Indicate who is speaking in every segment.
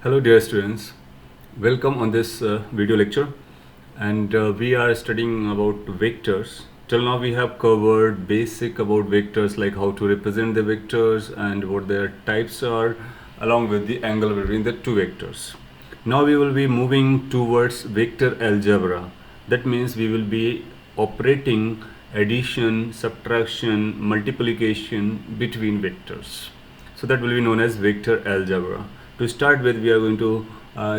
Speaker 1: Hello dear students, welcome on this video lecture and we are studying about vectors. Till now we have covered basic about vectors like how to represent the vectors and what their types are along with the angle between the two vectors. Now we will be moving towards vector algebra. That means we will be operating addition, subtraction, multiplication between vectors. So that will be known as vector algebra. To start with, we are going to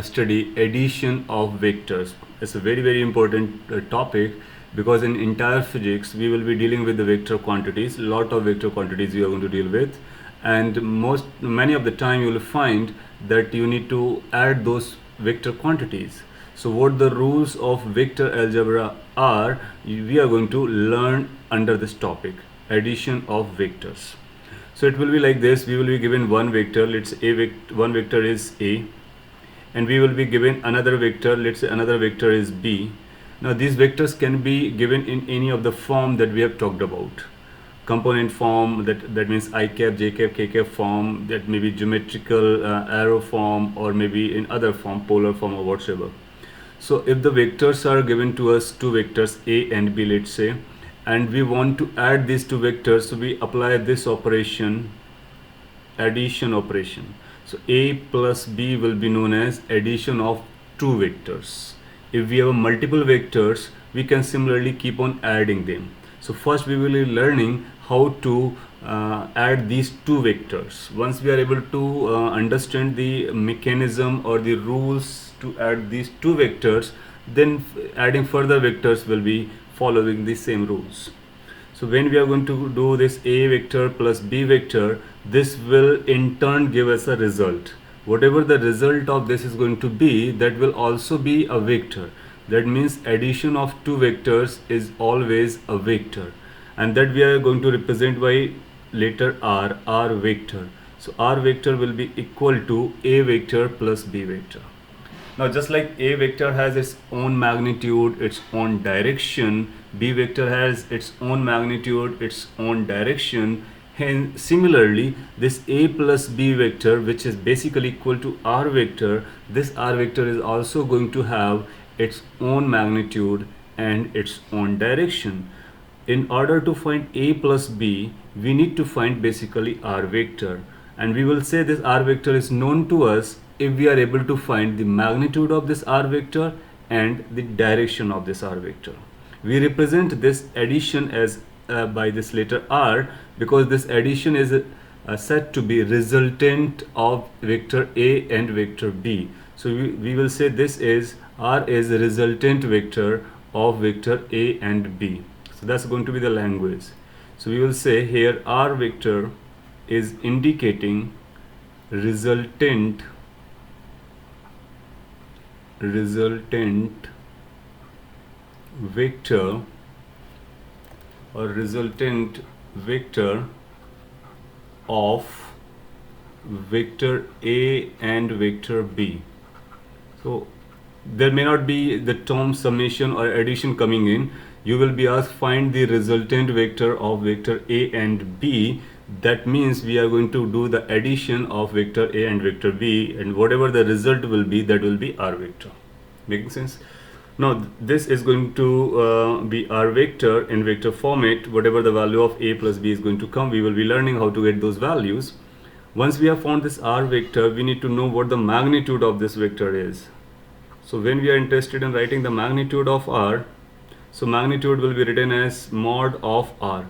Speaker 1: study addition of vectors. It's a very important topic because in entire physics we will be dealing with the vector quantities. Lot of vector quantities we are going to deal with, and many of the time you will find that you need to add those vector quantities. So what the rules of vector algebra are, we are going to learn under this topic, addition of vectors. So it will be like this. We will be given one vector, let's say one vector is A, and we will be given another vector, let's say another vector is B. Now these vectors can be given in any of the form that we have talked about. Component form, that means I cap, J cap, K cap form, that may be geometrical arrow form, or maybe in other form, polar form or whatsoever. So if the vectors are given to us, two vectors A and B, let's say, and we want to add these two vectors, so we apply this operation, addition operation. So A plus B will be known as addition of two vectors. If we have multiple vectors, we can similarly keep on adding them. So first we will be learning how to add these two vectors. Once we are able to understand the mechanism or the rules to add these two vectors, then adding further vectors will be following the same rules. So when we are going to do this A vector plus B vector, this will in turn give us a result. Whatever the result of this is going to be, that will also be a vector. That means addition of two vectors is always a vector, and that we are going to represent by letter R vector. So R vector will be equal to A vector plus B vector. Now just like A vector has its own magnitude, its own direction, B vector has its own magnitude, its own direction. Hence similarly, this A plus B vector, which is basically equal to R vector, this R vector is also going to have its own magnitude and its own direction. In order to find A plus B, we need to find basically R vector, and we will say this R vector is known to us if we are able to find the magnitude of this R vector and the direction of this R vector. We represent this addition as by this letter R because this addition is said to be resultant of vector A and vector B. So we will say this is R is a resultant vector of vector A and B. So that's going to be the language. So we will say here R vector is indicating resultant vector or resultant vector of vector A and vector B. So there may not be the term summation or addition coming in. You will be asked find the resultant vector of vector A and B. That means we are going to do the addition of vector A and vector B, and whatever the result will be, that will be R vector. Making sense? Now this is going to be R vector in vector format. Whatever the value of A plus B is going to come, we will be learning how to get those values. Once we have found this R vector, we need to know what the magnitude of this vector is. So when we are interested in writing the magnitude of R, so magnitude will be written as mod of R,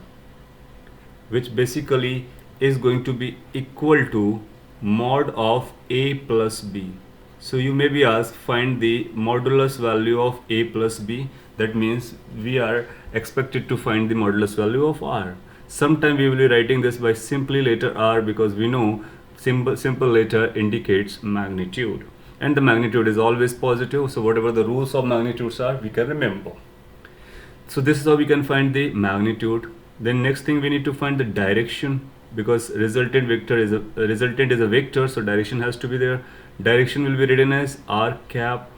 Speaker 1: which basically is going to be equal to mod of A plus B. So you may be asked find the modulus value of A plus B. That means we are expected to find the modulus value of R. Sometime we will be writing this by simply letter R because we know simple letter indicates magnitude, and the magnitude is always positive. So whatever the rules of magnitudes are, we can remember. So this is how we can find the magnitude. Then next thing we need to find the direction, because resultant is a vector, so direction has to be there. Direction will be written as R cap.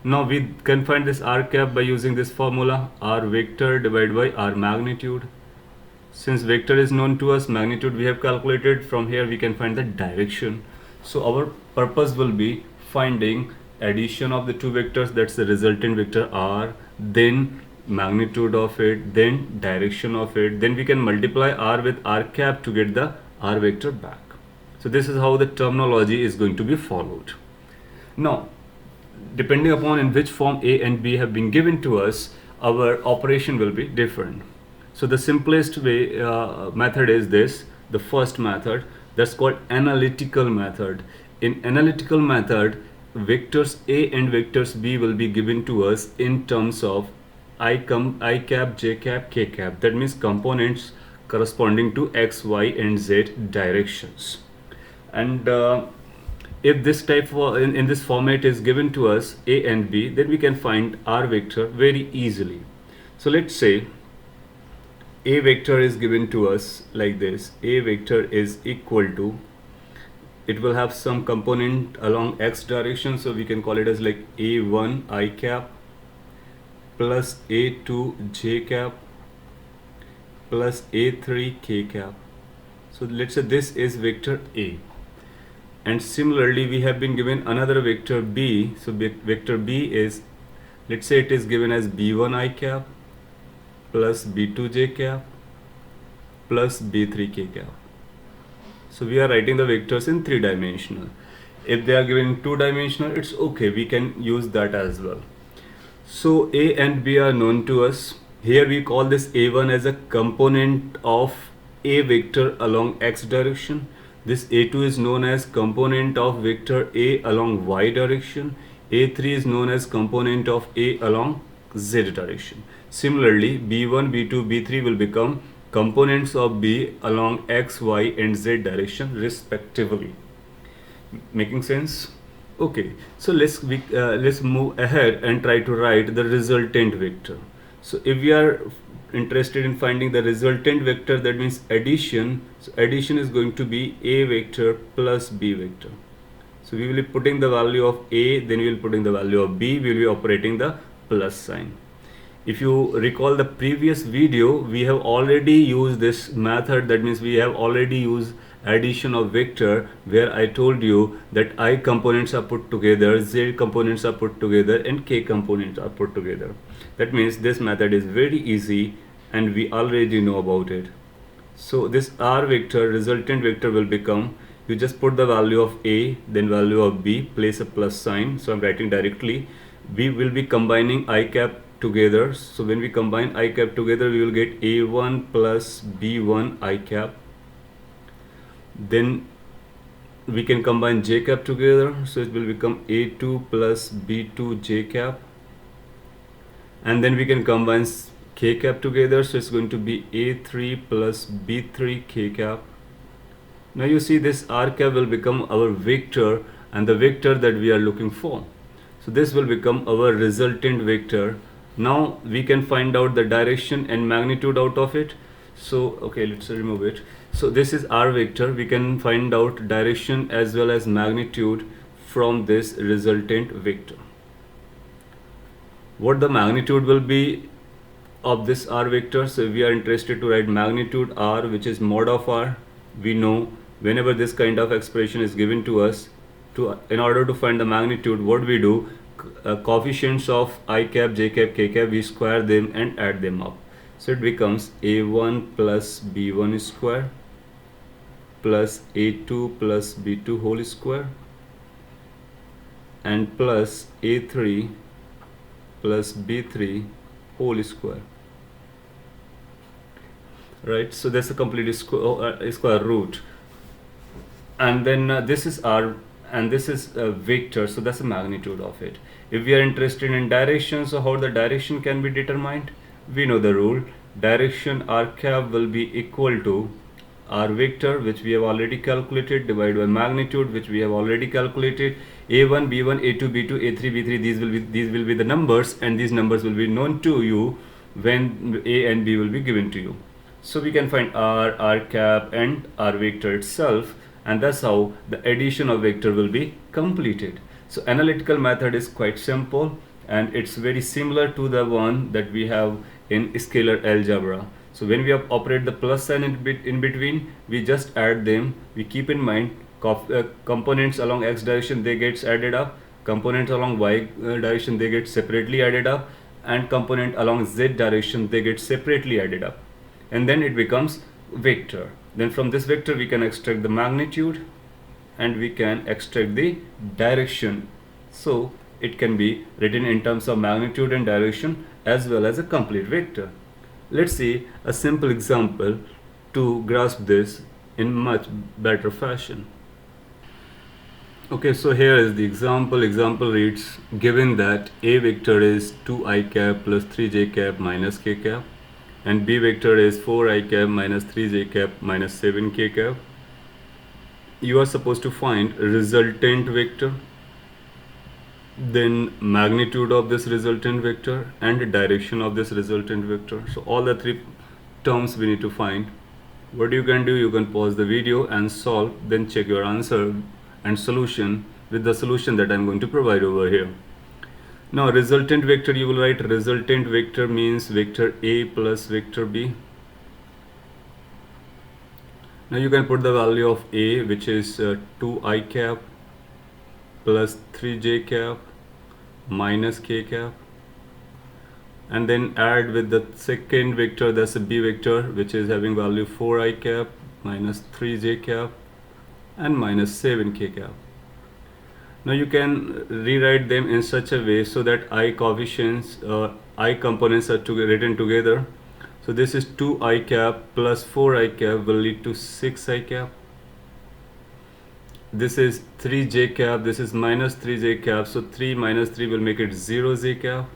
Speaker 1: Now we can find this R cap by using this formula, R vector divided by R magnitude. Since vector is known to us, magnitude we have calculated, from here we can find the direction. So our purpose will be finding addition of the two vectors, that's the resultant vector r, then magnitude of it, then direction of it, then we can multiply r with r cap to get the r vector back. So this is how the terminology is going to be followed. Now, depending upon in which form a and b have been given to us, our operation will be different. So the simplest way method is this, the first method, that's called analytical method. In analytical method, vectors a and vectors b will be given to us in terms of I cap, j cap, k cap. That means components corresponding to x, y, and z directions. And if this type of, in this format is given to us a and b, then we can find r vector very easily. So let's say a vector is given to us like this. A vector is equal to, it will have some component along x direction, so we can call it as like a1 I cap plus a2 j cap plus a3 k cap. So let's say this is vector a. And similarly, we have been given another vector b. So vector b is, let's say it is given as b1 I cap plus b2 j cap plus b3 k cap. So we are writing the vectors in 3-dimensional. If they are given in 2-dimensional, it's okay, we can use that as well. So a and b are known to us. Here we call this a1 as a component of a vector along x direction. This a2 is known as component of vector a along y direction. a3 is known as component of a along z direction. Similarly, b1, b2, b3 will become components of b along x, y, and z direction respectively. Making sense? Okay, so let's move ahead and try to write the resultant vector. So if we are interested in finding the resultant vector, that means addition. So addition is going to be a vector plus b vector. So we will be putting the value of a, then we will putting the value of b, we will be operating the plus sign. If you recall the previous video, we have already used this method. That means we have already used addition of vector, where I told you that I components are put together, z components are put together, and k components are put together. That means this method is very easy and we already know about it. So this r vector, resultant vector, will become, you just put the value of a, then value of b, place a plus sign. So I'm writing directly, we will be combining I cap together. So when we combine I cap together, we will get a1 plus b1 I cap. Then we can combine j cap together, so it will become a2 plus b2 j cap. And then we can combine k cap together, so it's going to be a3 plus b3 k cap. Now you see this r cap will become our vector, and the vector that we are looking for. So this will become our resultant vector. Now we can find out the direction and magnitude out of it. So okay, let's remove it. So this is r vector. We can find out direction as well as magnitude from this resultant vector. What the magnitude will be of this r vector? So we are interested to write magnitude r, which is mod of r. We know whenever this kind of expression is given to us, in order to find the magnitude, what we do, coefficients of I cap, j cap, k cap, we square them and add them up. So it becomes a1 plus b1 square plus a2 plus b2 whole square and plus a3 plus b3 whole square. Right, so that's a complete square root. And then this is r, and this is a vector, so that's the magnitude of it. If we are interested in direction, so how the direction can be determined? We know the rule. Direction r cap will be equal to r vector, which we have already calculated, divided by magnitude, which we have already calculated. a1, b1, a2, b2, a3, b3, these will be the numbers, and these numbers will be known to you when a and b will be given to you. So we can find r cap and r vector itself, and that's how the addition of vector will be completed. So analytical method is quite simple, and it's very similar to the one that we have in scalar algebra. So when we operate the plus sign in between, we just add them. We keep in mind components along x direction, they gets added up, components along y direction, they get separately added up, and component along z direction, they get separately added up, and then it becomes vector. Then from this vector we can extract the magnitude and we can extract the direction. So it can be written in terms of magnitude and direction as well as a complete vector. Let's see a simple example to grasp this in much better fashion. Okay, so here is the example. Example reads, given that A vector is 2i cap plus 3j cap minus k cap, and B vector is 4i cap minus 3j cap minus 7k cap, you are supposed to find resultant vector, then magnitude of this resultant vector, and direction of this resultant vector. So all the three terms we need to find. What you can do, you can pause the video and solve, then check your answer and solution with the solution that I'm going to provide over here. Now resultant vector, you will write resultant vector means vector A plus vector B. Now you can put the value of A, which is 2i cap plus 3j cap minus k cap, and then add with the second vector, that's a B vector, which is having value 4i cap minus 3j cap and minus 7k cap. Now you can rewrite them in such a way so that I coefficients, I components are written together. So this is 2i cap plus 4i cap will lead to 6i cap. This is 3j cap, this is minus 3j cap, so 3 minus 3 will make it 0j cap.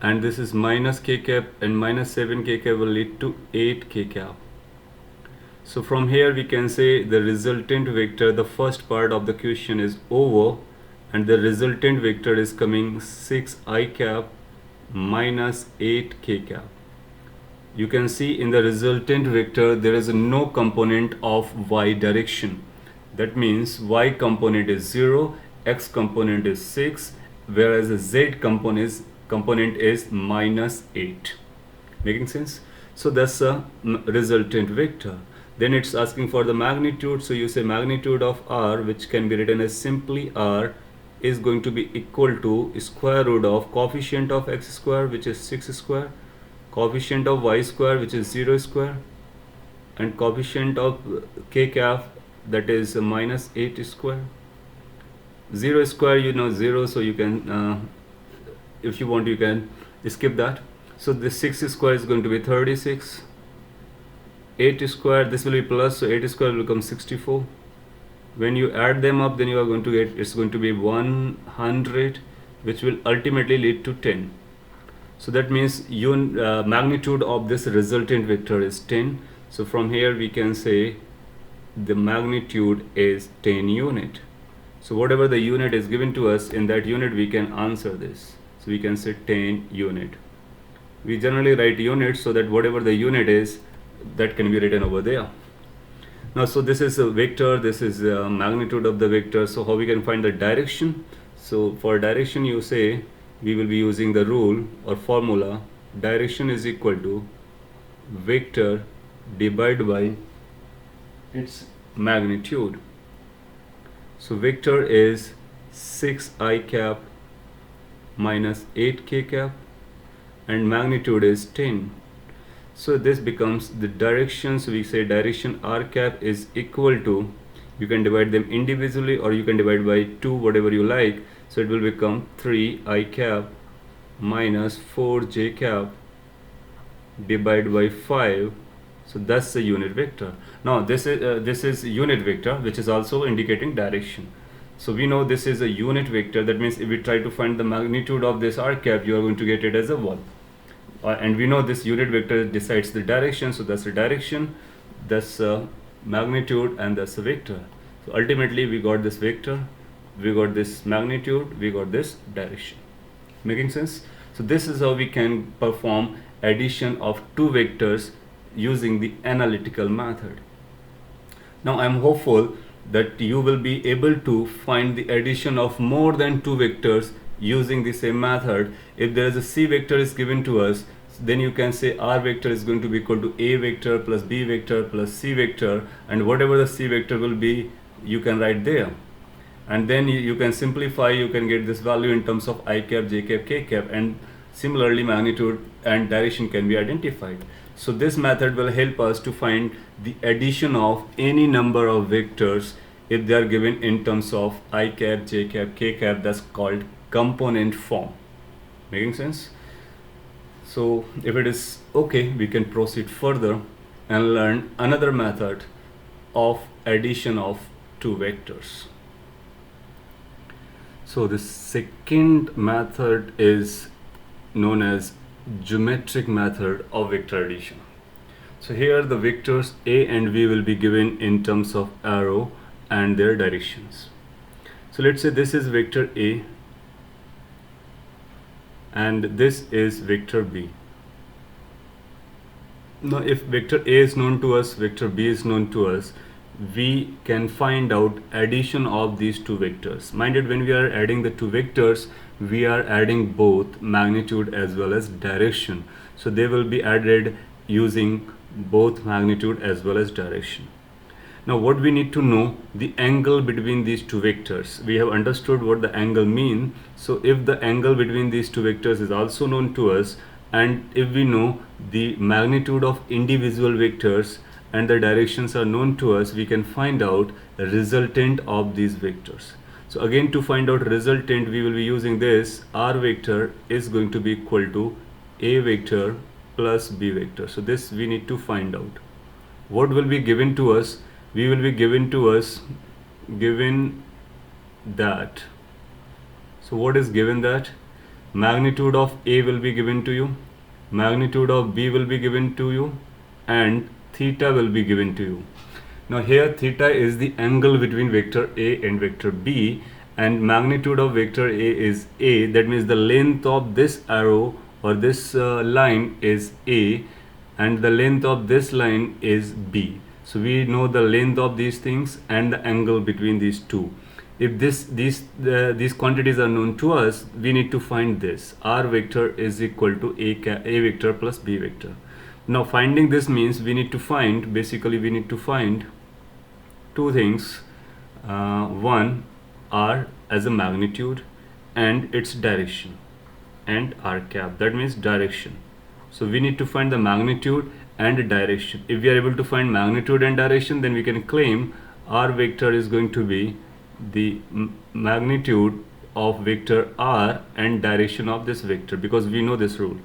Speaker 1: And this is minus k cap, and minus 7k cap will lead to 8k cap. So from here we can say the resultant vector, the first part of the question is over, and the resultant vector is coming 6i cap minus 8k cap. You can see in the resultant vector there is no component of y direction. That means y component is 0, x component is 6, whereas the z component is minus 8. Making sense? So that's a resultant vector. Then it's asking for the magnitude, so you say magnitude of r, which can be written as simply r, is going to be equal to square root of coefficient of x square, which is 6 square, coefficient of y square, which is 0 square, and coefficient of k cap, that is minus 8 square. 0 square, you know 0, so you can if you want you can skip that. So this 6 square is going to be 36, 8 square, this will be plus, so 8 square will become 64. When you add them up, then you are going to get, it's going to be 100, which will ultimately lead to 10. So that means magnitude of this resultant vector is 10. So from here we can say the magnitude is 10 unit. So whatever the unit is given to us, in that unit we can answer this. So we can say 10 unit. We generally write units so that whatever the unit is, that can be written over there. Now, so this is a vector, this is a magnitude of the vector. So how we can find the direction? So for direction, you say we will be using the rule or formula, direction is equal to vector divided by its magnitude. So vector is 6i cap minus 8k cap, and magnitude is 10. So this becomes the direction. So we say direction r cap is equal to, you can divide them individually or you can divide by 2, whatever you like. So it will become 3i cap minus 4j cap divided by 5. So that's the unit vector. Now this is unit vector, which is also indicating direction. So we know this is a unit vector. That means if we try to find the magnitude of this r cap, you are going to get it as a 1. And we know this unit vector decides the direction, so that's the direction, that's magnitude, and that's the vector. So ultimately we got this vector, we got this magnitude, we got this direction. Making sense? So this is how we can perform addition of two vectors using the analytical method. Now I am hopeful that you will be able to find the addition of more than two vectors using the same method. If there is a c vector is given to us, then you can say r vector is going to be equal to a vector plus b vector plus c vector, and whatever the c vector will be, you can write there. And then you can simplify, you can get this value in terms of I cap, j cap, k cap, and similarly magnitude and direction can be identified. So this method will help us to find the addition of any number of vectors if they are given in terms of I cap, j cap, k cap. That's called component form. Making sense? So if it is okay, we can proceed further and learn another method of addition of two vectors. So the second method is known as geometric method of vector addition. So here the vectors a and v will be given in terms of arrow and their directions. So let's say this is vector a and this is vector b. Now if vector a is known to us, vector b is known to us, we can find out addition of these two vectors. Minded, when we are adding the two vectors, we are adding both magnitude as well as direction. So they will be added using both magnitude as well as direction. Now what we need to know, the angle between these two vectors. We have understood what the angle means. So if the angle between these two vectors is also known to us, and if we know the magnitude of individual vectors and the directions are known to us, we can find out the resultant of these vectors. So again, to find out resultant, we will be using this. R vector is going to be equal to a vector plus b vector. So this we need to find out. What will be given to us? We will be given that. So what is given that? Magnitude of a will be given to you, magnitude of b will be given to you, and theta will be given to you. Now here theta is the angle between vector a and vector b, and magnitude of vector a is a. That means the length of this arrow or this line is a, and the length of this line is b. So we know the length of these things and the angle between these two. If these quantities are known to us, we need to find this. R vector is equal to a vector plus b vector. Now finding this means we need to find, basically we need to find two things. One, r as a magnitude and its direction, and r cap, that means direction. So we need to find the magnitude and direction. If we are able to find magnitude and direction, then we can claim r vector is going to be the magnitude of vector r and direction of this vector, because we know this rule.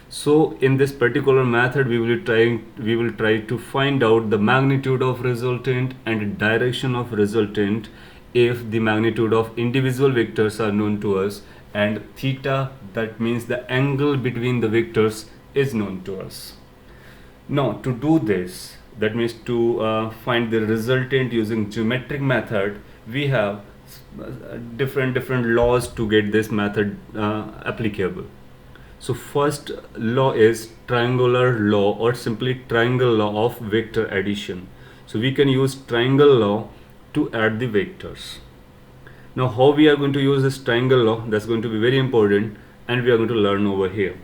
Speaker 1: So in this particular method, we will try to find out the magnitude of resultant and direction of resultant if the magnitude of individual vectors are known to us, and theta, that means the angle between the vectors, is known to us. Now to do this, that means to find the resultant using geometric method, we have different laws to get this method applicable. So first law is triangular law, or simply triangle law of vector addition. So we can use triangle law to add the vectors. Now how we are going to use this triangle law, that's going to be very important, and we are going to learn over here.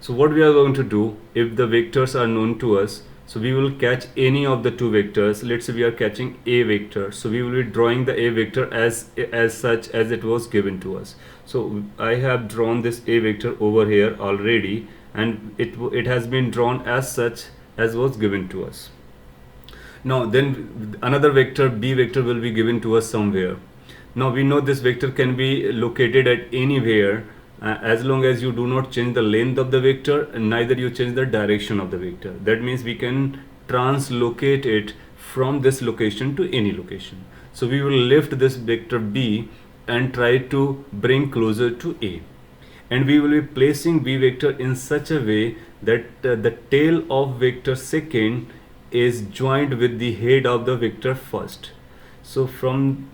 Speaker 1: So what we are going to do, if the vectors are known to us, so we will catch any of the two vectors. Let's say we are catching a vector, so we will be drawing the a vector as such as it was given to us. So I have drawn this a vector over here already, and it has been drawn as such as was given to us. Now then another vector, b vector, will be given to us somewhere. Now we know this vector can be located at anywhere, as long as you do not change the length of the vector and neither you change the direction of the vector. That means we can translocate it from this location to any location. So we will lift this vector b and try to bring closer to a, and we will be placing b vector in such a way that the tail of vector second is joined with the head of the vector first. So from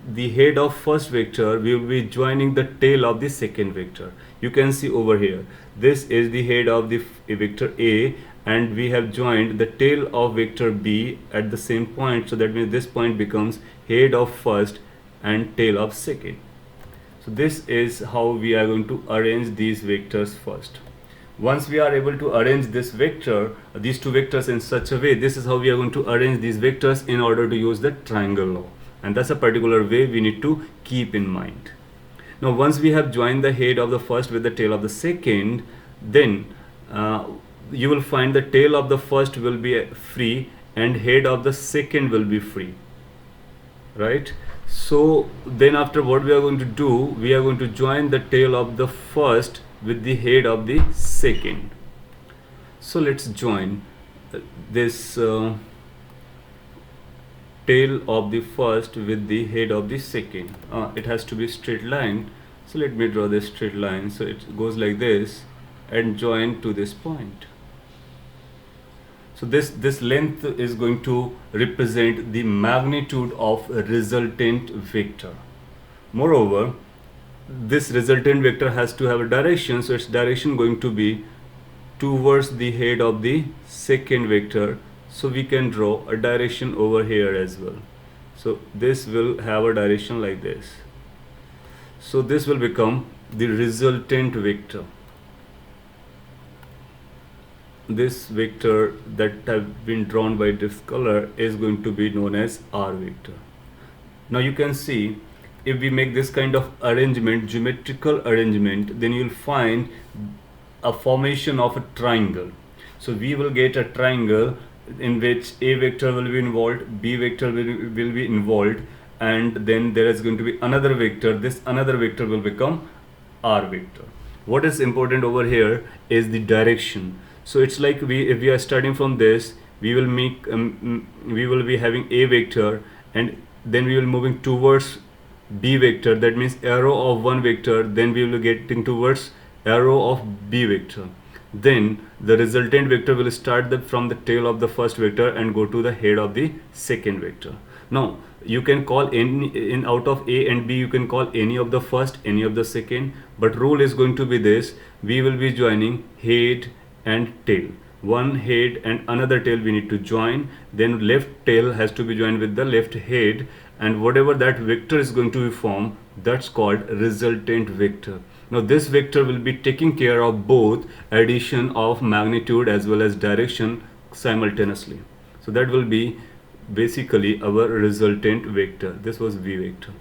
Speaker 1: the head of first vector, we will be joining the tail of the second vector. You can see over here, this is the head of the vector a, and we have joined the tail of vector b at the same point. So that means this point becomes head of first and tail of second. So this is how we are going to arrange these vectors first. Once we are able to arrange this vector, these two vectors in such a way, this is how we are going to arrange these vectors in order to use the triangle law. And that's a particular way we need to keep in mind. Now once we have joined the head of the first with the tail of the second, then you will find the tail of the first will be free and head of the second will be free, right? So then after, what we are going to do, we are going to join the tail of the first with the head of the second. So let's join this tail of the first with the head of the second. It has to be straight line, so let me draw this straight line. So it goes like this and join to this point. So this length is going to represent the magnitude of a resultant vector. Moreover, this resultant vector has to have a direction, so its direction going to be towards the head of the second vector. So we can draw a direction over here as well. So this will have a direction like this. So this will become the resultant vector. This vector that have been drawn by this color is going to be known as R vector. Now you can see, if we make this kind of arrangement, geometrical arrangement, then you'll find a formation of a triangle. So we will get a triangle in which A vector will be involved, B vector will be involved, and then there is going to be another vector. This another vector will become R vector. What is important over here is the direction. So it's like if we are starting from this, we will make we will be having A vector, and then we will moving towards B vector. That means arrow of one vector, then we will be getting towards arrow of B vector. Then the resultant vector will start from the tail of the first vector and go to the head of the second vector. Now you can call any out of A and B, you can call any of the first, any of the second, but rule is going to be this: we will be joining head and tail. One head and another tail we need to join, then left tail has to be joined with the left head, and whatever that vector is going to be formed, that's called resultant vector. Now this vector will be taking care of both addition of magnitude as well as direction simultaneously. So that will be basically our resultant vector. This was V vector.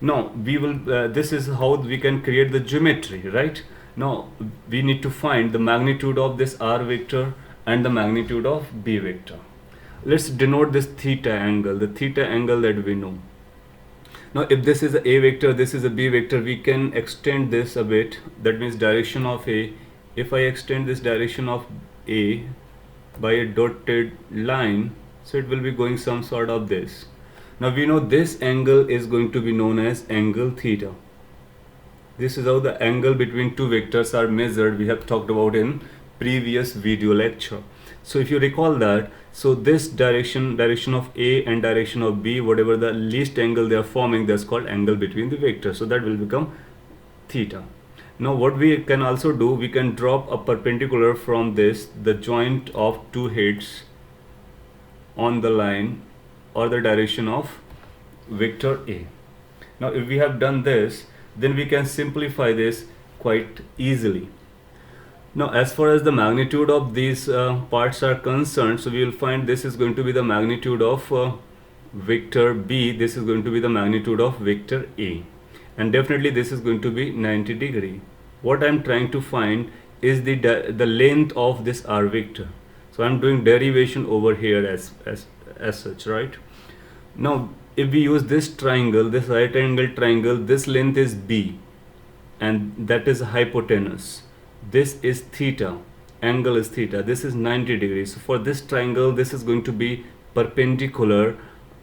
Speaker 1: Now we will this is how we can create the geometry, right? Now we need to find the magnitude of this R vector and the magnitude of B vector. Let's denote this theta angle, the theta angle that we know. Now if this is a vector, this is a B vector, we can extend this a bit. That means direction of A. If I extend this direction of A by a dotted line, so it will be going some sort of this. Now we know this angle is going to be known as angle theta. This is how the angle between two vectors are measured. We have talked about in previous video lecture. So if you recall that, so this direction of A and direction of B, whatever the least angle they are forming, that's called angle between the vectors. So that will become theta. Now what we can also do, we can drop a perpendicular from this, the joint of two heads on the line or the direction of vector A. Now if we have done this, then we can simplify this quite easily. Now as far as the magnitude of these parts are concerned, so we will find this is going to be the magnitude of vector B, this is going to be the magnitude of vector A, and definitely this is going to be 90 degree. What I am trying to find is the length of this R vector. So I am doing derivation over here as such, right? Now if we use this triangle, this right angle triangle, this length is B and that is hypotenuse. This is theta, angle is theta, this is 90 degrees. So for this triangle, this is going to be perpendicular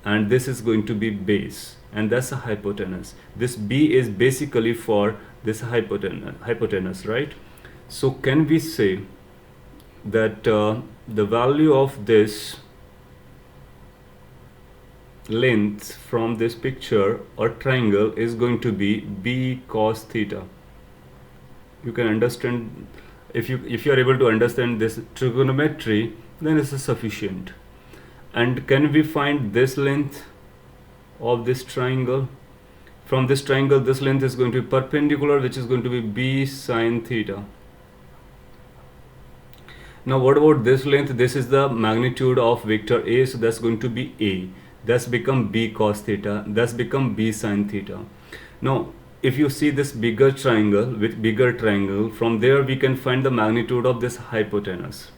Speaker 1: and this is going to be base, and that's a hypotenuse. This B is basically for this hypotenuse, right? So can we say that the value of this length from this picture or triangle is going to be B cos theta? You can understand, if you are able to understand this trigonometry, then this is sufficient. And can we find this length of this triangle? From this triangle, this length is going to be perpendicular, which is going to be B sin theta. Now what about this length? This is the magnitude of vector A, so that's going to be A. That's become B cos theta, that's become B sin theta. Now if you see this bigger triangle with bigger triangle, from there we can find the magnitude of this hypotenuse.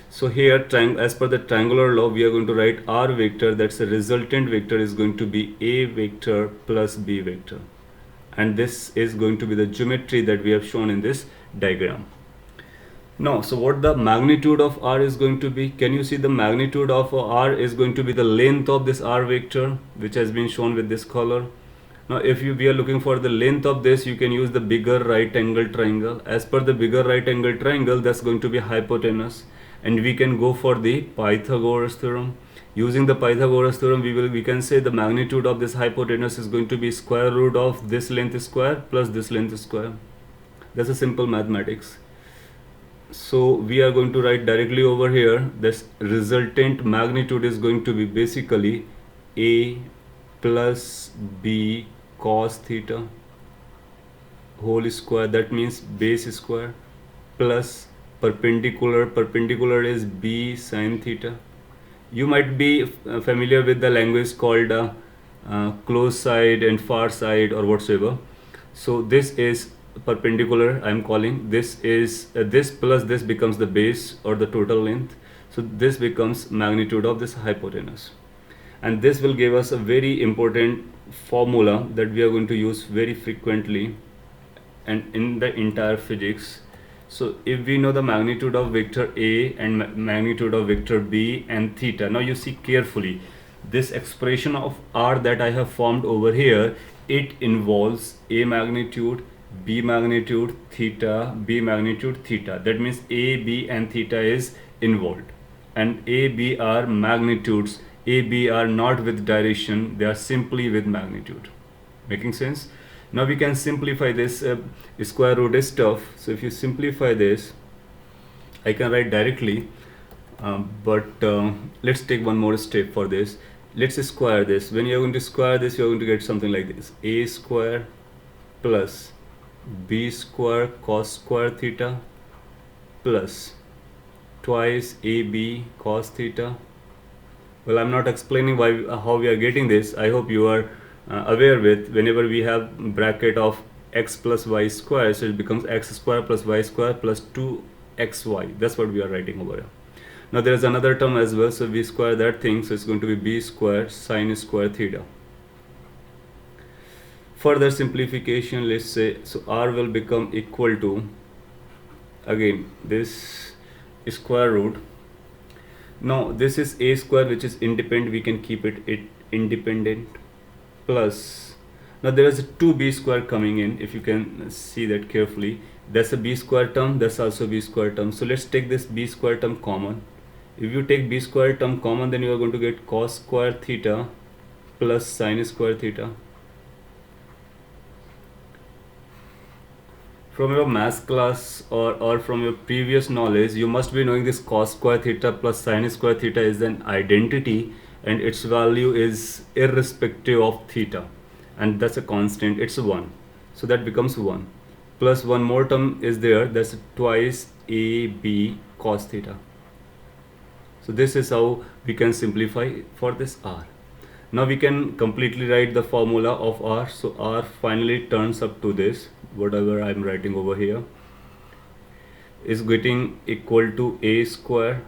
Speaker 1: So here, as per the triangular law, we are going to write R vector, that's the resultant vector, is going to be A vector plus B vector. And this is going to be the geometry that we have shown in this diagram. Now, so what the magnitude of R is going to be? Can you see the magnitude of R is going to be the length of this R vector, which has been shown with this color. Now, if we are looking for the length of this, you can use the bigger right angle triangle. As per the bigger right angle triangle, that's going to be hypotenuse. And we can go for the Pythagoras theorem. Using the Pythagoras theorem, we can say the magnitude of this hypotenuse is going to be square root of this length square plus this length square. That's a simple mathematics. So we are going to write directly over here, this resultant magnitude is going to be basically A plus B cos theta whole square, that means base square, plus perpendicular is B sin theta. You might be familiar with the language called close side and far side or whatsoever. So this is perpendicular, I am calling this is this plus this becomes the base or the total length. So this becomes magnitude of this hypotenuse, and this will give us a very important formula that we are going to use very frequently and in the entire physics. So if we know the magnitude of vector A and magnitude of vector B and theta, now you see carefully this expression of R that I have formed over here, it involves A magnitude, B magnitude, theta, B magnitude, theta. That means A, B and theta is involved, and A, B are magnitudes. A, B are not with direction, they are simply with magnitude. Making sense? Now we can simplify this. Square root is tough, so if you simplify this, I can write directly, but let's take one more step for this. Let's square this. When you are going to square this, you are going to get something like this: A square plus B square cos square theta plus twice AB cos theta. Well, I'm not explaining how we are getting this. I hope you are aware with, whenever we have bracket of x plus y square, so it becomes x square plus y square plus 2xy. That's what we are writing over here. Now there is another term as well, so we square that thing, so it's going to be b square sin square theta. Further simplification, let's say, so r will become equal to, again, this square root. Now this is a square, which is independent, we can keep it independent, plus, now there is a 2b square coming in, if you can see that carefully. That's a b square term, that's also b square term. So let's take this b square term common. If you take b square term common, then you are going to get cos square theta plus sin square theta. From your math class or from your previous knowledge, you must be knowing this cos square theta plus sin square theta is an identity, and its value is irrespective of theta, and that's a constant, it's 1. So that becomes 1. Plus one more term is there, that's twice AB cos theta. So this is how we can simplify for this R. Now we can completely write the formula of R. So R finally turns up to this, whatever I'm writing over here, is getting equal to A square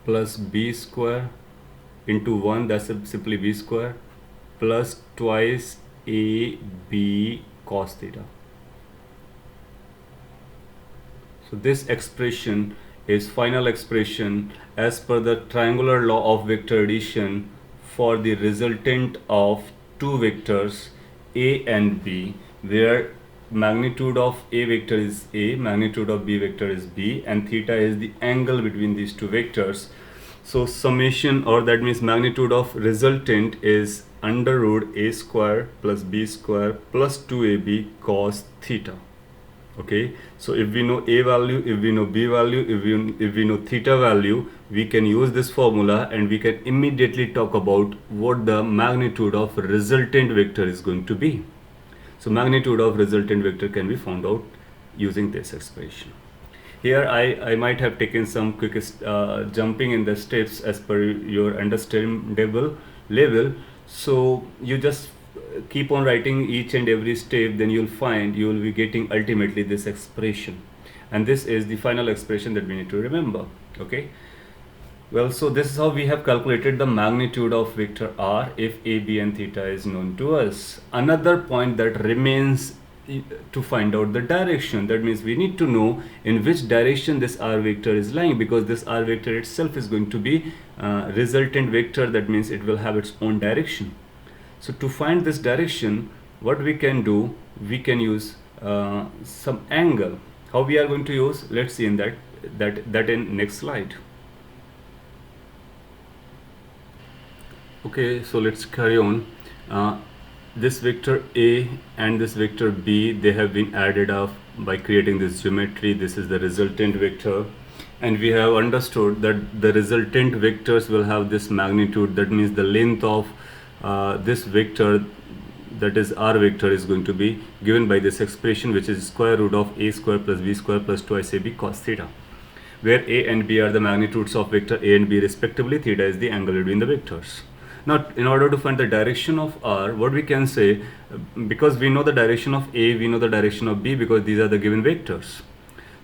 Speaker 1: plus B square into 1, that's simply B square, plus twice AB cos theta. So this expression is final expression as per the triangular law of vector addition for the resultant of two vectors A and B, where magnitude of A vector is A, magnitude of B vector is B, and theta is the angle between these two vectors. So summation, or that means magnitude of resultant, is under root A square plus B square plus 2AB cos theta. Okay, so if we know A value, if we know B value, if we know theta value, we can use this formula and we can immediately talk about what the magnitude of resultant vector is going to be. So magnitude of resultant vector can be found out using this expression. Here I might have taken some quick jumping in the steps as per your understandable level. So you just keep on writing each and every step, then you'll find you will be getting ultimately this expression. And this is the final expression that we need to remember. Okay. Well, so this is how we have calculated the magnitude of vector r if a, b and theta is known to us. Another point that remains to find out the direction. That means we need to know in which direction this r vector is lying, because this r vector itself is going to be resultant vector. That means it will have its own direction. So to find this direction, what we can do, we can use some angle. How we are going to use? Let's see in that in next slide. Okay, so let's carry on. This vector a and this vector b, they have been added up by creating this geometry. This is the resultant vector, and we have understood that the resultant vectors will have this magnitude. That means the length of this vector, that is r vector, is going to be given by this expression, which is square root of a square plus b square plus twice ab cos theta, where a and b are the magnitudes of vector a and b respectively. Theta is the angle between the vectors. Now, in order to find the direction of r, what we can say, because we know the direction of a, we know the direction of b, because these are the given vectors.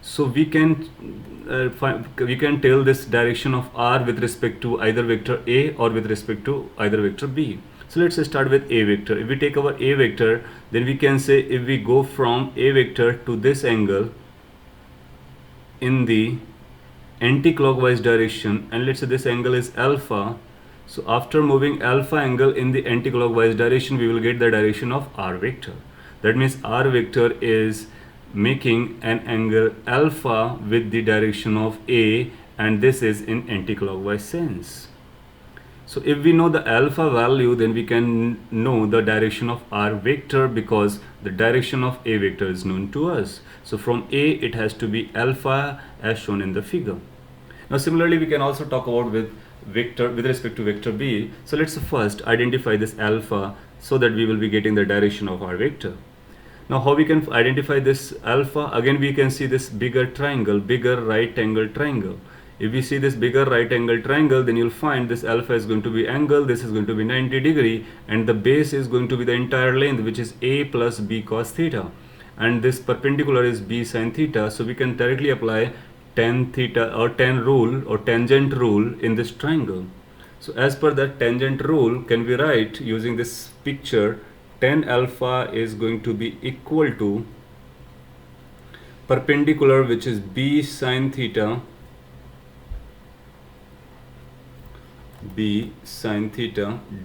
Speaker 1: So we can tell this direction of r with respect to either vector a or with respect to either vector b. So let's start with a vector. If we take our a vector, then we can say if we go from a vector to this angle in the anti-clockwise direction, and let's say this angle is alpha. So after moving alpha angle in the anti-clockwise direction, we will get the direction of r vector. That means r vector is making an angle alpha with the direction of a, and this is in anti-clockwise sense. So if we know the alpha value, then we can know the direction of r vector, because the direction of a vector is known to us. So from a, it has to be alpha as shown in the figure. Now similarly, we can also talk about with respect to vector b. So let's first identify this alpha so that we will be getting the direction of our vector. Now how we can identify this alpha? Again, we can see this bigger triangle, bigger right angle triangle. If we see this bigger right angle triangle, then you'll find this alpha is going to be angle, this is going to be 90 degree, and the base is going to be the entire length, which is a plus b cos theta, and this perpendicular is b sin theta. So we can directly apply tan theta or tan rule or tangent rule in this triangle. So as per that tangent rule, can we write using this picture, tan alpha is going to be equal to perpendicular, which is b sin theta,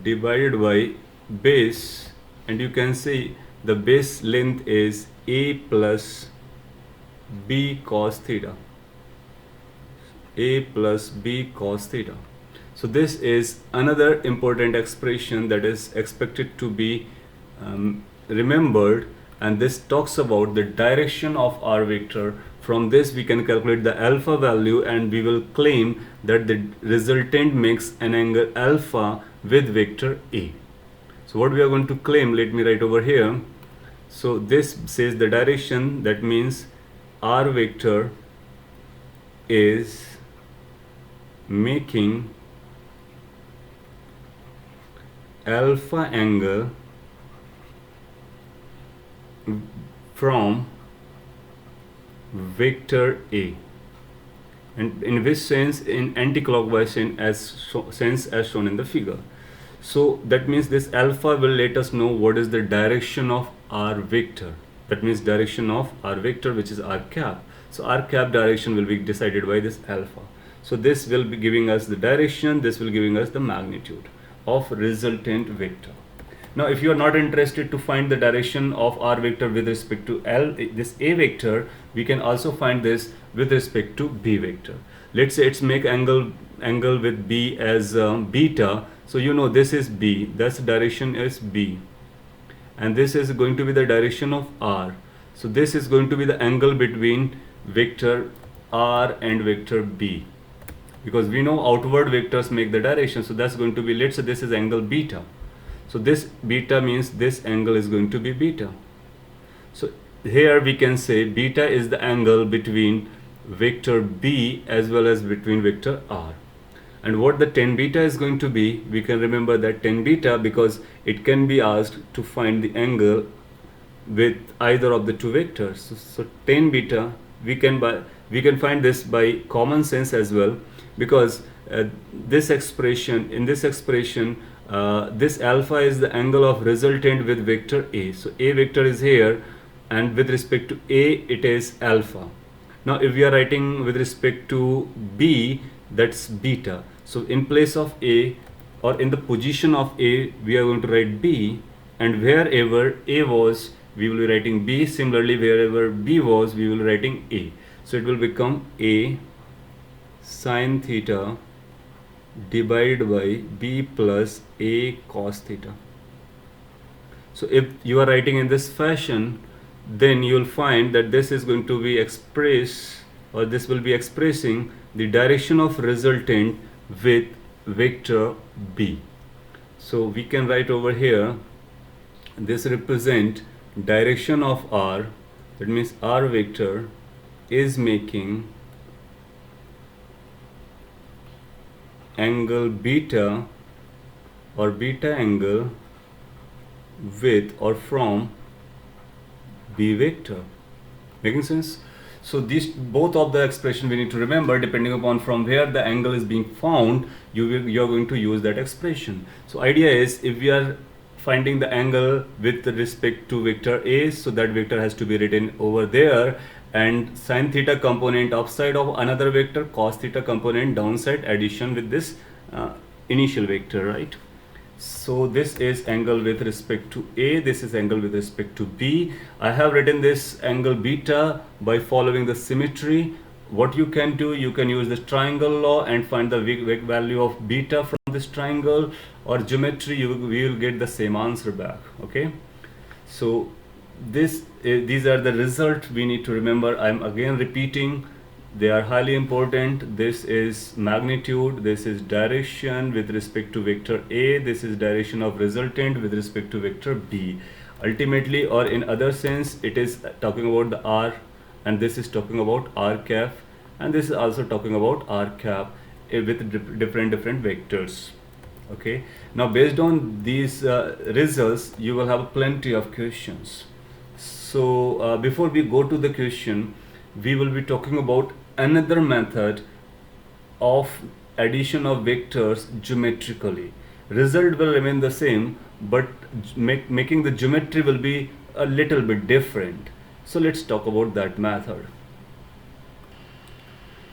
Speaker 1: divided by base, and you can see the base length is a plus b cos theta. So this is another important expression that is expected to be remembered, and this talks about the direction of r vector. From this we can calculate the alpha value, and we will claim that the resultant makes an angle alpha with vector a. So what we are going to claim, let me write over here. So this says the direction, that means r vector is making alpha angle from vector a, and in which sense? In anti-clockwise sense as shown in the figure. So that means this alpha will let us know what is the direction of r vector. That means direction of r vector, which is r cap. So r cap direction will be decided by this alpha. So this will be giving us the direction, this will giving us the magnitude of resultant vector. Now if you are not interested to find the direction of r vector with respect to this a vector, we can also find this with respect to b vector. Let's say it's make angle with b as beta. So you know this is b, that's direction is b, and this is going to be the direction of r. So this is going to be the angle between vector r and vector b, because we know outward vectors make the direction. So that's going to be, let's say this is angle beta. So this beta means this angle is going to be beta. So here we can say beta is the angle between vector B as well as between vector R. And what the tan beta is going to be, we can remember that tan beta, because it can be asked to find the angle with either of the two vectors. So tan beta, we can find this by common sense as well, because this expression, in this expression, this alpha is the angle of resultant with vector A. So A vector is here, and with respect to A it is alpha. Now if we are writing with respect to B, that's beta. So in place of A, or in the position of A, we are going to write B, and wherever A was, we will be writing B. Similarly, wherever B was, we will be writing A. So it will become A sine theta divided by B plus A cos theta. So if you are writing in this fashion, then you will find that this is going to be expressed, or this will be expressing the direction of resultant with vector B. So we can write over here, this represent direction of R. That means R vector is making angle beta, or beta angle with or from B vector. Making sense? So these both of the expression we need to remember, depending upon from where the angle is being found, you are going to use that expression. So idea is, if we are finding the angle with respect to vector A, so that vector has to be written over there, and sine theta component upside of another vector, cos theta component downside, addition with this initial vector, right? So this is angle with respect to A, this is angle with respect to B. I have written this angle beta by following the symmetry. What you can do, you can use this triangle law and find the value of beta from this triangle, or geometry, we will get the same answer back. Okay, so these are the results we need to remember. I'm again repeating, they are highly important. This is magnitude, this is direction with respect to vector A, this is direction of resultant with respect to vector B. Ultimately, or in other sense, it is talking about the R, and this is talking about R cap, and this is also talking about R cap with different vectors. Okay, now based on these results, you will have plenty of questions. So before we go to the question, we will be talking about another method of addition of vectors geometrically. Result will remain the same, but making the geometry will be a little bit different. So let's talk about that method.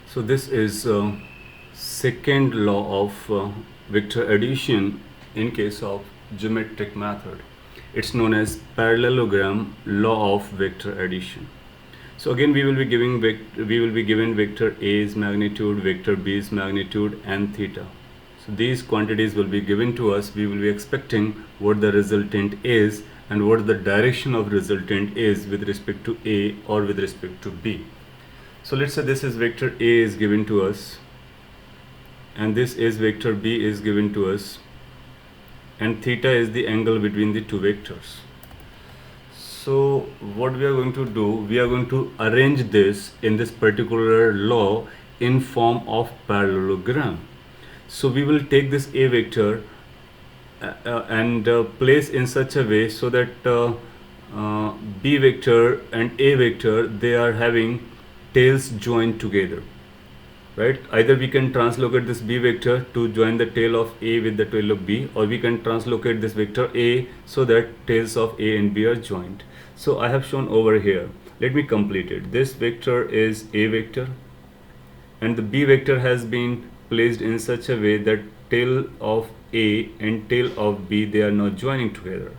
Speaker 1: So this is second law of vector addition in case of geometric method. It's known as parallelogram law of vector addition. So again, we will be given vector A's magnitude, vector B's magnitude, and theta. So these quantities will be given to us. We will be expecting what the resultant is and what the direction of resultant is with respect to A or with respect to B. So let's say this is vector A is given to us, and this is vector B is given to us, and theta is the angle between the two vectors. So what we are going to do, we are going to arrange this in this particular law in form of parallelogram. So we will take this A vector and place in such a way so that B vector and A vector, they are having tails joined together, right? Either we can translocate this B vector to join the tail of A with the tail of B, or we can translocate this vector A so that tails of A and B are joined. So I have shown over here. Let me complete it. This vector is A vector, and the B vector has been placed in such a way that tail of A and tail of B, they are not joining together.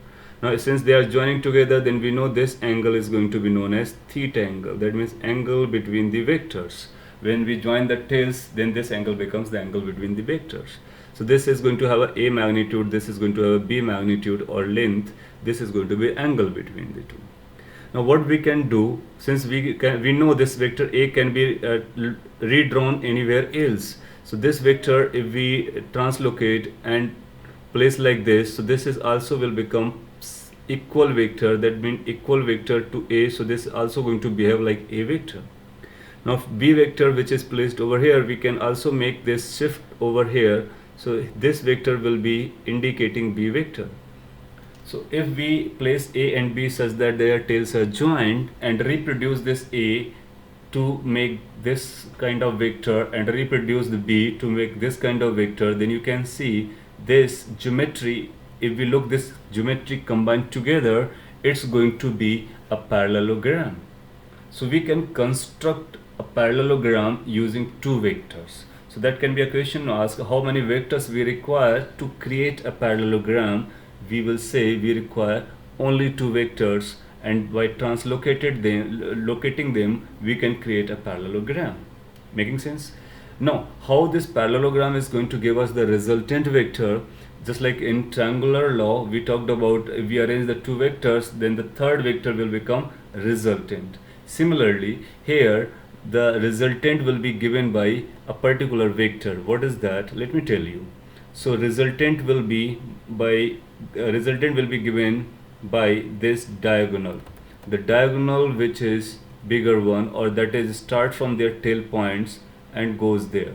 Speaker 1: Now since they are joining together, then we know this angle is going to be known as theta angle. That means angle between the vectors. When we join the tails, then this angle becomes the angle between the vectors. So this is going to have a magnitude, this is going to have a B magnitude or length, this is going to be angle between the two. Now what we can do, since we know this vector A can be redrawn anywhere else. So this vector, if we translocate and place like this, so this is also will become equal vector, that means equal vector to A, so this is also going to behave like A vector. Now B vector which is placed over here, we can also make this shift over here, so this vector will be indicating B vector. So if we place A and B such that their tails are joined and reproduce this A to make this kind of vector and reproduce the B to make this kind of vector, then you can see this geometry, if we look this geometry combined together, it's going to be a parallelogram. So we can construct a parallelogram using two vectors. So that can be a question to ask, how many vectors we require to create a parallelogram. We will say we require only two vectors, and by locating them, we can create a parallelogram. Making sense? Now, how this parallelogram is going to give us the resultant vector, just like in triangular law, we talked about if we arrange the two vectors, then the third vector will become resultant. Similarly, here the resultant will be given by a particular vector. What is that? Let me tell you. So resultant will be given by this diagonal. The diagonal which is bigger one, or that is start from their tail points and goes there.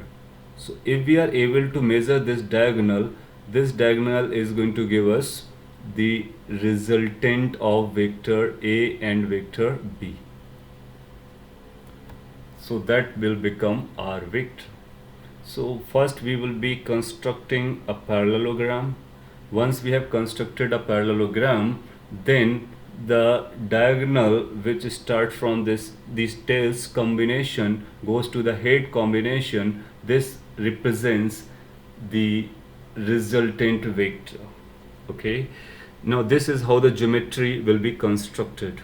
Speaker 1: So if we are able to measure this diagonal is going to give us the resultant of vector A and vector B. So that will become our vector. So first we will be constructing a parallelogram. Once we have constructed a parallelogram, then the diagonal which start from these tails combination goes to the head combination. This represents the resultant vector. Okay, now this is how the geometry will be constructed.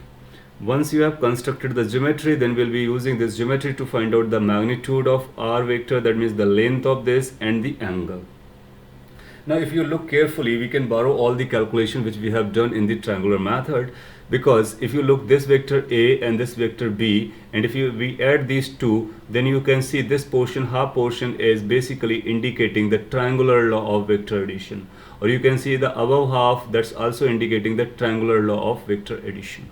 Speaker 1: Once you have constructed the geometry, then we'll be using this geometry to find out the magnitude of our vector, that means the length of this and the angle. Now if you look carefully, we can borrow all the calculation which we have done in the triangular method, because if you look this vector A and this vector B, and if we add these two, then you can see this portion, half portion, is basically indicating the triangular law of vector addition, or you can see the above half, that's also indicating the triangular law of vector addition.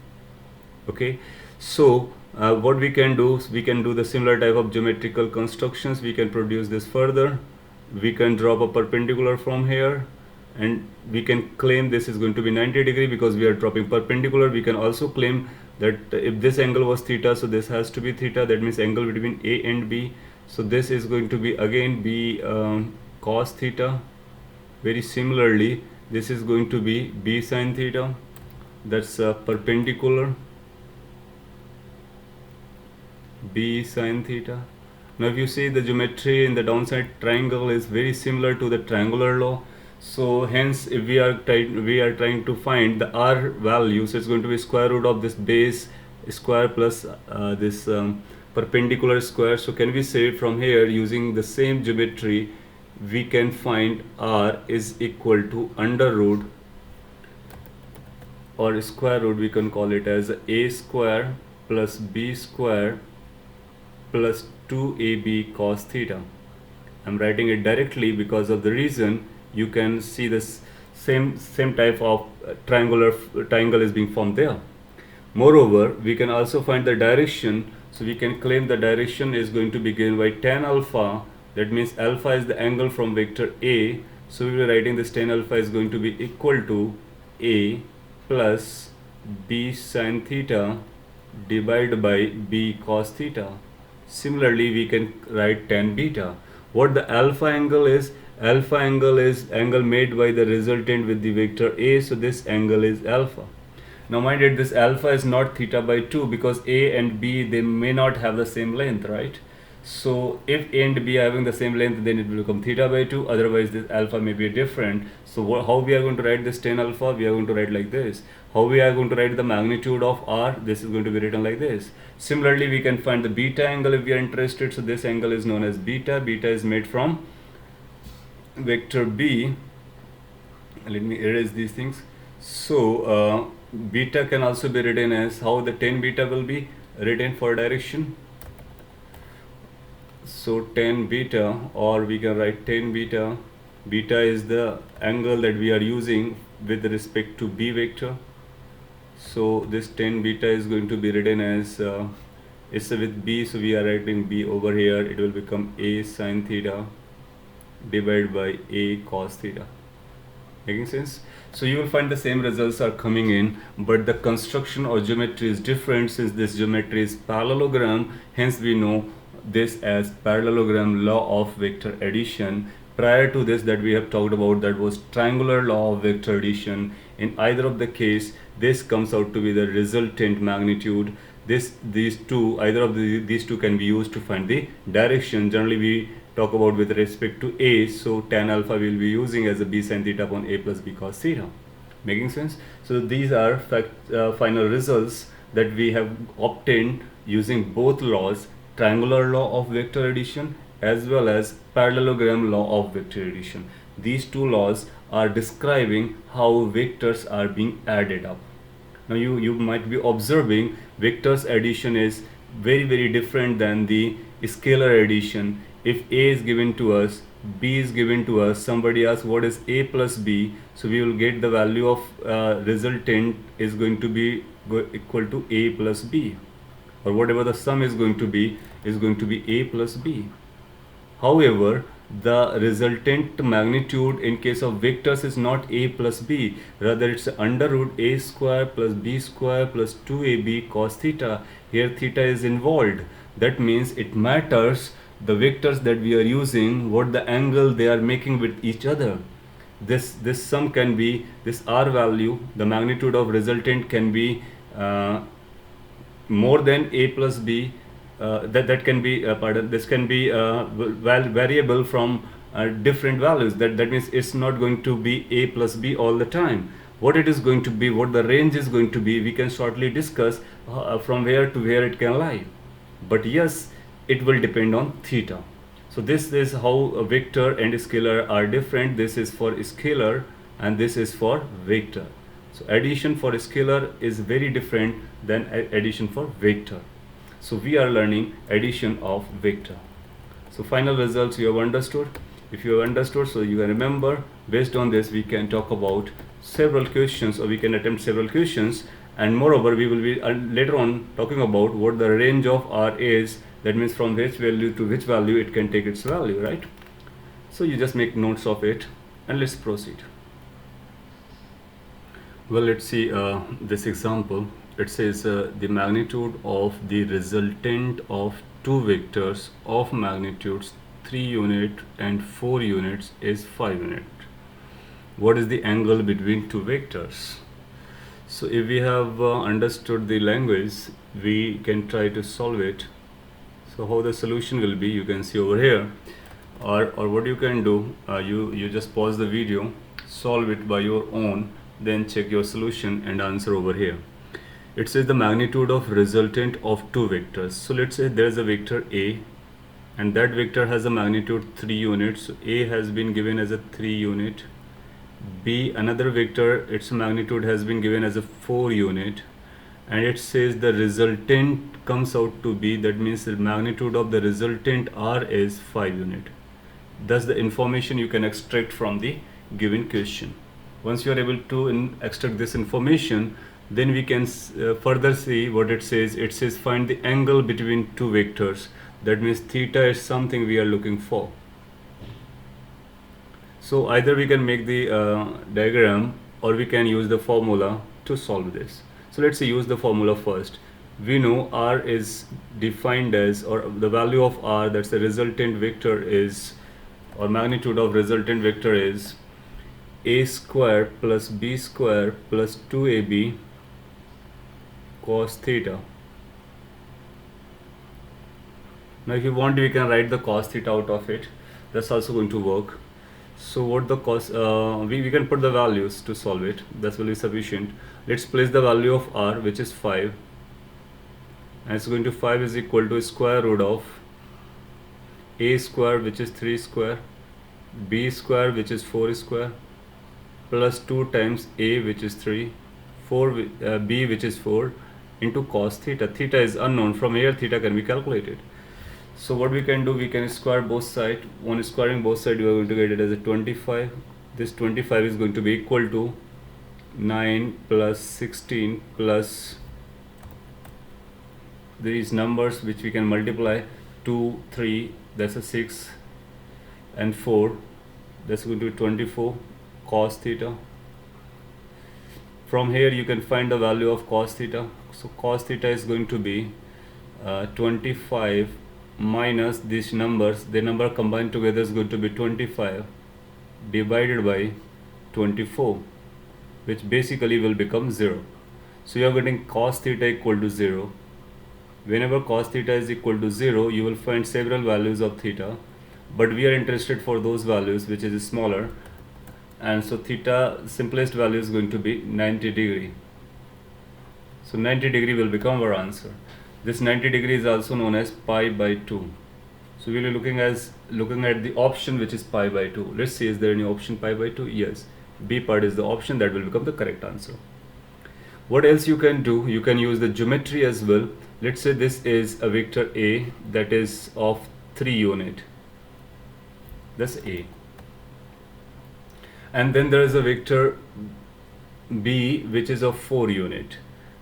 Speaker 1: Okay, so what we can do, we can do the similar type of geometrical constructions. We can produce this further. We can drop a perpendicular from here, and we can claim this is going to be 90 degree because we are dropping perpendicular. We can also claim that if this angle was theta, so this has to be theta, that means angle between A and B. So this is going to be again B cos theta. Very similarly, this is going to be B sin theta, that's perpendicular, B sin theta. Now if you see the geometry in the downside triangle is very similar to the triangular law. So hence if we are trying to find the R value, so it's going to be square root of this base square plus this perpendicular square. So can we say from here, using the same geometry, we can find R is equal to under root or square root, we can call it as A square plus B square plus 2ab cos theta. I'm writing it directly because of the reason you can see this same type of triangle is being formed there. Moreover, we can also find the direction. So we can claim the direction is going to be given by tan alpha. That means alpha is the angle from vector A. So we will be writing this tan alpha is going to be equal to A plus B sin theta divided by B cos theta. Similarly, we can write tan beta. What the alpha angle is? Alpha angle is angle made by the resultant with the vector A. So this angle is alpha. Now mind it, this alpha is not theta by 2 because A and B, they may not have the same length, right? So if A and B are having the same length, then it will become theta by 2. Otherwise this alpha may be different. So how we are going to write this tan alpha? We are going to write like this. How we are going to write the magnitude of R? This is going to be written like this. Similarly, we can find the beta angle if we are interested. So this angle is known as beta. Beta is made from vector B. Let me erase these things. So beta can also be written as, how the tan beta will be written for direction. So tan beta, or we can write tan beta. Beta is the angle that we are using with respect to B vector. So this 10 beta is going to be written as it's with b, so we are writing b over here. It will become a sine theta divided by a cos theta. Making sense? So you will find the same results are coming in, but the construction or geometry is different. Since this geometry is parallelogram, hence we know this as parallelogram law of vector addition. Prior to this, that we have talked about, that was triangular law of vector addition. In either of the case, this comes out to be the resultant magnitude. These two, either of these two can be used to find the direction. Generally we talk about with respect to a, so tan alpha we will be using as a b sin theta upon a plus b cos theta. Making sense? So these are final results that we have obtained using both laws, triangular law of vector addition as well as parallelogram law of vector addition. These two laws are describing how vectors are being added up. Now you might be observing vectors addition is very different than the scalar addition. If a is given to us, b is given to us, somebody asks what is a plus b, so we will get the value of resultant is going to be equal to a plus b, or whatever the sum is going to be a plus b. However, the resultant magnitude in case of vectors is not a plus b, rather it's under root a square plus b square plus 2ab cos theta. Here theta is involved. That means it matters the vectors that we are using, what the angle they are making with each other. This sum can be, this r value, the magnitude of resultant can be more than a plus b. That can be this can be variable from different values. That means it's not going to be a plus b all the time. What it is going to be, what the range is going to be, we can shortly discuss from where to where it can lie. But yes, it will depend on theta. So this is how a vector and scalar are different. This is for scalar and this is for vector. So addition for scalar is very different than addition for vector. So we are learning addition of vector. So final results you have understood. If you have understood, so you can remember, based on this we can talk about several questions, or we can attempt several questions, and moreover we will be later on talking about what the range of R is. That means from which value to which value it can take its value, right? So you just make notes of it and let's proceed. Well, let's see this example. It says the magnitude of the resultant of two vectors of magnitudes 3 unit and 4 units is 5 unit. What is the angle between two vectors? So if we have understood the language, we can try to solve it. So how the solution will be, you can see over here, or what you can do, you just pause the video, solve it by your own, then check your solution and answer over here. It says the magnitude of resultant of two vectors. So let's say there is a vector A and that vector has a magnitude 3 units. So A has been given as a 3 unit. B, another vector, its magnitude has been given as a 4 unit, and it says the resultant comes out to be, that means the magnitude of the resultant R is 5 unit. Thus the information you can extract from the given question. Once you are able to extract this information, then we can further see what it says. It says find the angle between two vectors. That means theta is something we are looking for. So either we can make the diagram or we can use the formula to solve this. So let's use the formula first. We know R is defined as, or the value of R, that's the resultant vector is, or magnitude of resultant vector is a square plus b square plus 2ab cos theta. Now if you want, we can write the cos theta out of it. That's also going to work. So what the cos, we can put the values to solve it. That will be sufficient. Let's place the value of R, which is 5, and it's going to 5 is equal to square root of a square, which is 3 square, b square, which is 4 square, plus 2 times a, which is 3, 4 b, which is 4, into cos theta. Theta is unknown. From here theta can be calculated. So what we can do, we can square both sides. On squaring both sides, you are going to get it as a 25. This 25 is going to be equal to 9 plus 16 plus these numbers which we can multiply, 2, 3, that's a 6, and 4, that's going to be 24 cos theta. From here you can find the value of cos theta. So cos theta is going to be 25 minus these numbers, the number combined together is going to be 25 divided by 24, which basically will become 0. So you are getting cos theta equal to 0. Whenever cos theta is equal to 0, you will find several values of theta, but we are interested for those values which is smaller, and so theta simplest value is going to be 90 degree. So 90 degree will become our answer. This 90 degree is also known as pi by 2. So we will be looking at the option which is pi by 2. Let's see, is there any option pi by 2? Yes, B part is the option that will become the correct answer. What else you can do? You can use the geometry as well. Let's say this is a vector A that is of 3 unit. That's A. And then there is a vector B which is of 4 unit.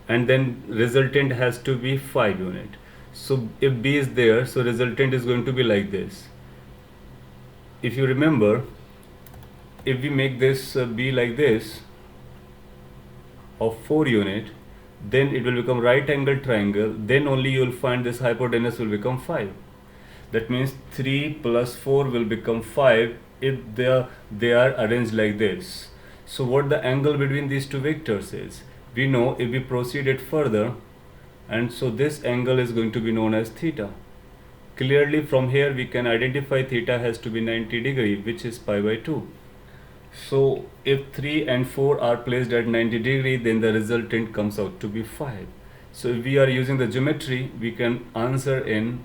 Speaker 1: And then resultant has to be 5 unit. So if B is there, so resultant is going to be like this. If you remember, if we make this B like this of 4 unit, then it will become right angle triangle, then only you will find this hypotenuse will become 5. That means 3 plus 4 will become 5 if they are arranged like this. So what the angle between these two vectors is? We know if we proceed it further, and so this angle is going to be known as theta. Clearly from here we can identify theta has to be 90 degree, which is pi by 2. So if 3 and 4 are placed at 90 degree, then the resultant comes out to be 5. So if we are using the geometry, we can answer in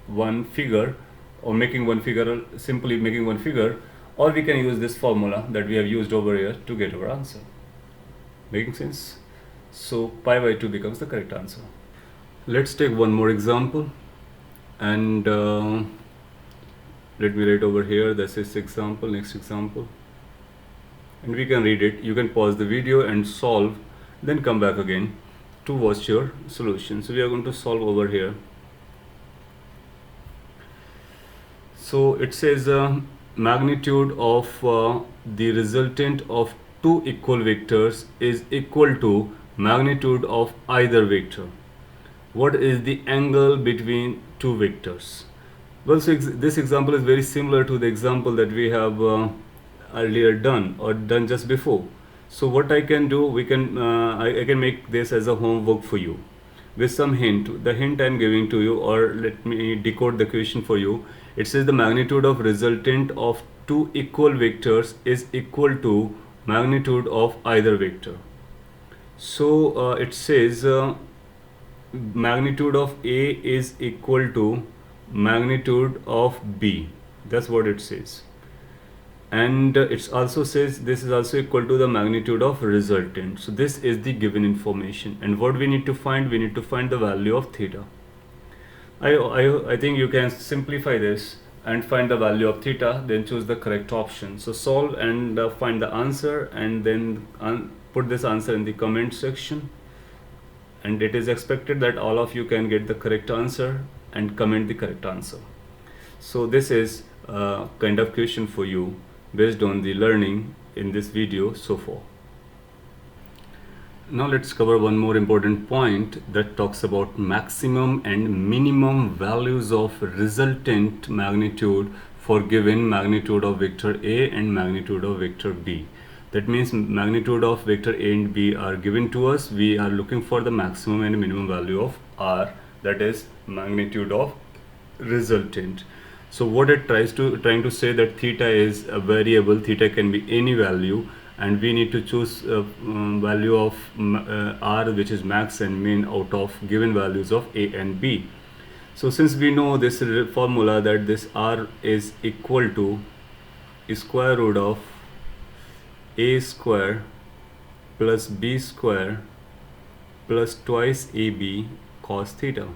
Speaker 1: one figure, or making one figure, simply making one figure, or we can use this formula that we have used over here to get our answer. Making sense? So pi by 2 becomes the correct answer. Let's take one more example, and let me write over here, this is example, next example, and we can read it. You can pause the video and solve, then come back again to watch your solution. So we are going to solve over here. So it says magnitude of the resultant of two equal vectors is equal to magnitude of either vector. What is the angle between two vectors? Well, so this example is very similar to the example that we have earlier done, or done just before. So what I can do, I can make this as a homework for you with some hint. The hint I am giving to you, or let me decode the question for you. It says the magnitude of resultant of two equal vectors is equal to magnitude of either vector. So it says magnitude of A is equal to magnitude of B. That's what it says. And it also says this is also equal to the magnitude of resultant. So this is the given information, and what we need to find, we need to find the value of theta. I think you can simplify this and find the value of theta, then choose the correct option. So solve and find the answer, and then put this answer in the comment section, and it is expected that all of you can get the correct answer and comment the correct answer. So this is a kind of question for you based on the learning in this video so far. Now let's cover one more important point that talks about maximum and minimum values of resultant magnitude for given magnitude of vector A and magnitude of vector B. That means magnitude of vector A and B are given to us. We are looking for the maximum and minimum value of R, that is magnitude of resultant. So what it trying to say that theta is a variable, theta can be any value, and we need to choose value of R, which is max and min, out of given values of A and B. So since we know this formula that this R is equal to square root of A square plus B square plus twice AB cos theta.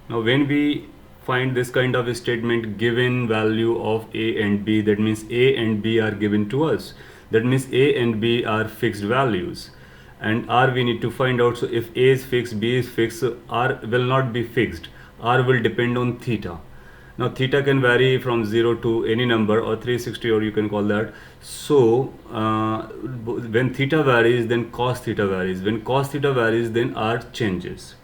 Speaker 1: Now when we find this kind of a statement, given value of A and B, that means A and B are given to us. That means A and B are fixed values, and R we need to find out. So if A is fixed, B is fixed, so R will not be fixed. R will depend on theta. Now theta can vary from 0 to any number or 360, or you can call that. So when theta varies, then cos theta varies. When cos theta varies, then R changes.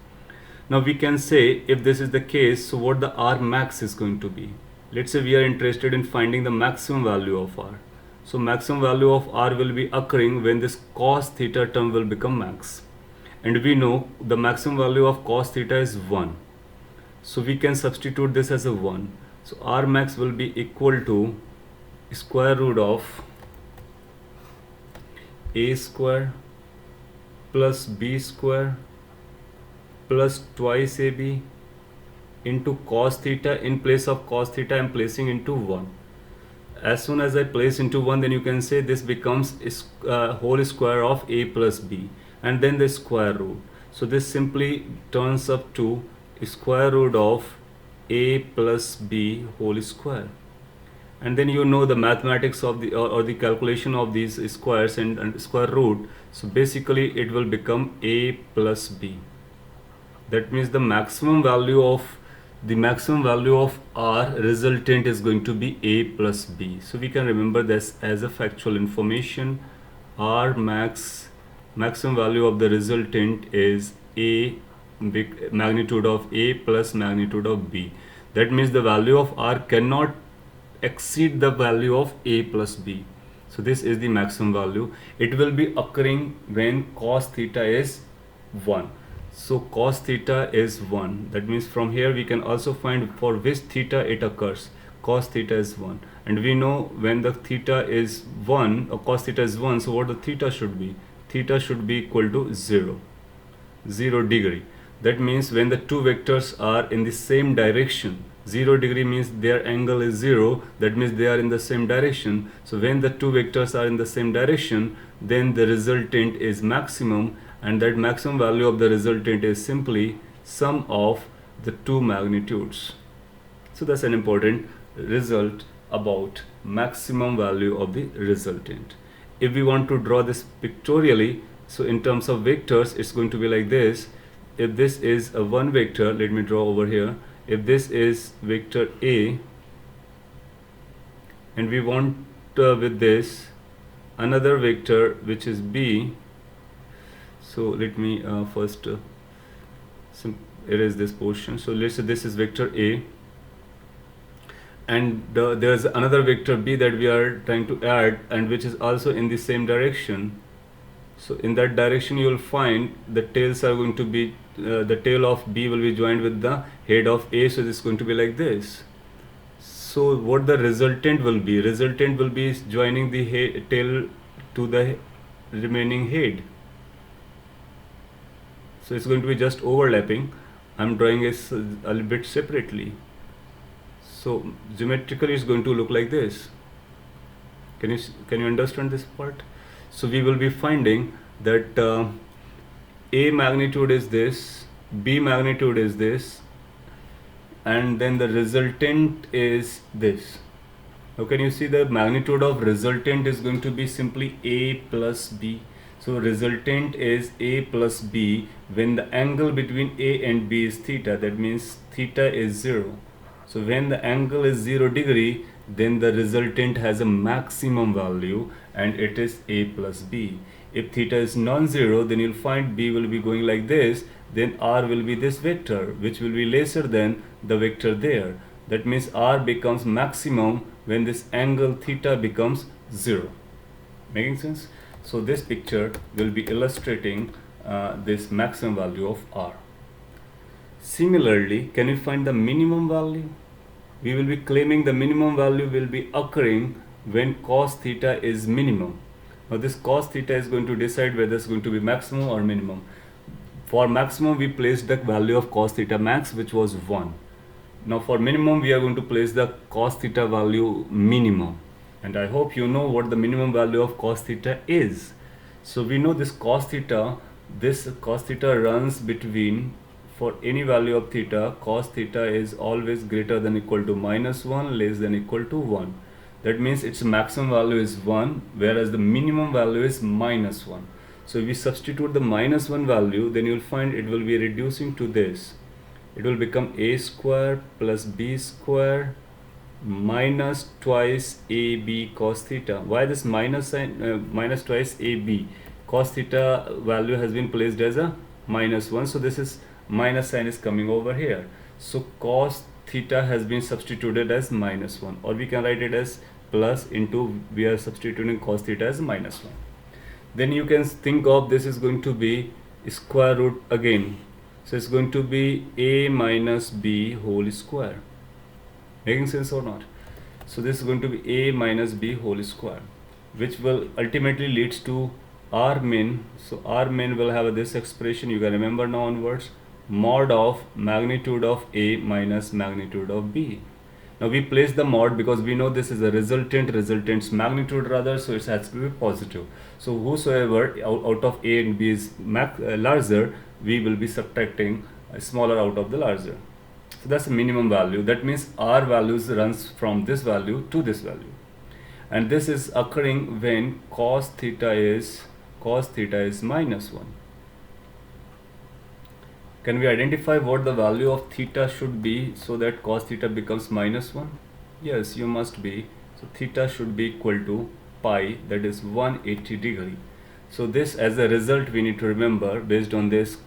Speaker 1: Now we can say, if this is the case, so what the R max is going to be. Let's say we are interested in finding the maximum value of R. So maximum value of R will be occurring when this cos theta term will become max. And we know the maximum value of cos theta is 1. So we can substitute this as a 1. So R max will be equal to square root of A square plus B square plus twice AB into cos theta. In place of cos theta I am placing into 1. As soon as I place into 1, then you can say this becomes whole square of A plus B, and then the square root. So this simply turns up to square root of A plus B whole square. And then you know the mathematics of the or the calculation of these squares and square root. So basically it will become A plus B. That means the maximum value of R resultant is going to be A plus B. So we can remember this as a factual information. R maximum value of the resultant is A magnitude of A plus magnitude of B. That means the value of R cannot exceed the value of A plus B. So this is the maximum value. It will be occurring when cos theta is 1. So cos theta is 1. That means from here we can also find for which theta it occurs. Cos theta is 1. And we know when the theta is 1 or cos theta is 1, so what the theta should be? Theta should be equal to 0 degree. That means when the two vectors are in the same direction, 0 degree means their angle is 0. That means they are in the same direction. So when the two vectors are in the same direction, then the resultant is maximum, and that maximum value of the resultant is simply sum of the two magnitudes. So that's an important result about maximum value of the resultant. If we want to draw this pictorially, so in terms of vectors, it's going to be like this. If this is a one vector, let me draw over here. If this is vector A, and we want with this another vector which is B, so let me first erase this portion. So let's say this is vector A, and there's another vector B that we are trying to add, and which is also in the same direction. So in that direction you will find the tails are going to be the tail of B will be joined with the head of A, so this is going to be like this. So what the resultant will be? Resultant will be joining the tail to the remaining head. So it's going to be just overlapping. I'm drawing it a little bit separately. So geometrically it's going to look like this. Can you understand this part? So we will be finding that A magnitude is this, B magnitude is this, and then the resultant is this. Now can you see the magnitude of resultant is going to be simply A plus B. So resultant is A plus B when the angle between A and B is theta. That means theta is 0. So when the angle is 0 degree, then the resultant has a maximum value, and it is A plus B. If theta is non-zero, then you'll find B will be going like this, then R will be this vector, which will be lesser than the vector there. That means R becomes maximum when this angle theta becomes 0. Making sense? So this picture will be illustrating this maximum value of R. Similarly, can we find the minimum value? We will be claiming the minimum value will be occurring when cos theta is minimum. Now this cos theta is going to decide whether it's going to be maximum or minimum. For maximum we placed the value of cos theta max, which was 1. Now for minimum we are going to place the cos theta value minimum. And I hope you know what the minimum value of cos theta is. So we know this cos theta runs between, for any value of theta, cos theta is always greater than equal to -1, less than equal to 1. That means its maximum value is 1, whereas the minimum value is minus 1. So if we substitute the minus 1 value, then you will find it will be reducing to this. It will become a square plus b square minus twice ab cos theta. Why this minus sign, minus twice ab? Cos theta value has been placed as a minus 1, so this is minus sign is coming over here. So cos theta has been substituted as minus 1, or we can write it as plus into, we are substituting cos theta as minus 1. Then you can think of this is going to be square root again. So it's going to be a minus b whole square. Making sense or not? So this is going to be a minus b whole square, which will ultimately leads to r min. So r min will have this expression, you can remember now onwards, mod of magnitude of a minus magnitude of b. Now we place the mod because we know this is a resultant's magnitude rather, so it has to be positive. So whosoever out of a and b is larger, we will be subtracting a smaller out of the larger. So that's the minimum value. That means r values runs from this value to this value, and this is occurring when cos theta is minus 1. Can we identify what the value of theta should be so that cos theta becomes minus 1? Yes, you must be. So theta should be equal to pi, that is 180 degree. So this, as a result, we need to remember, based on this,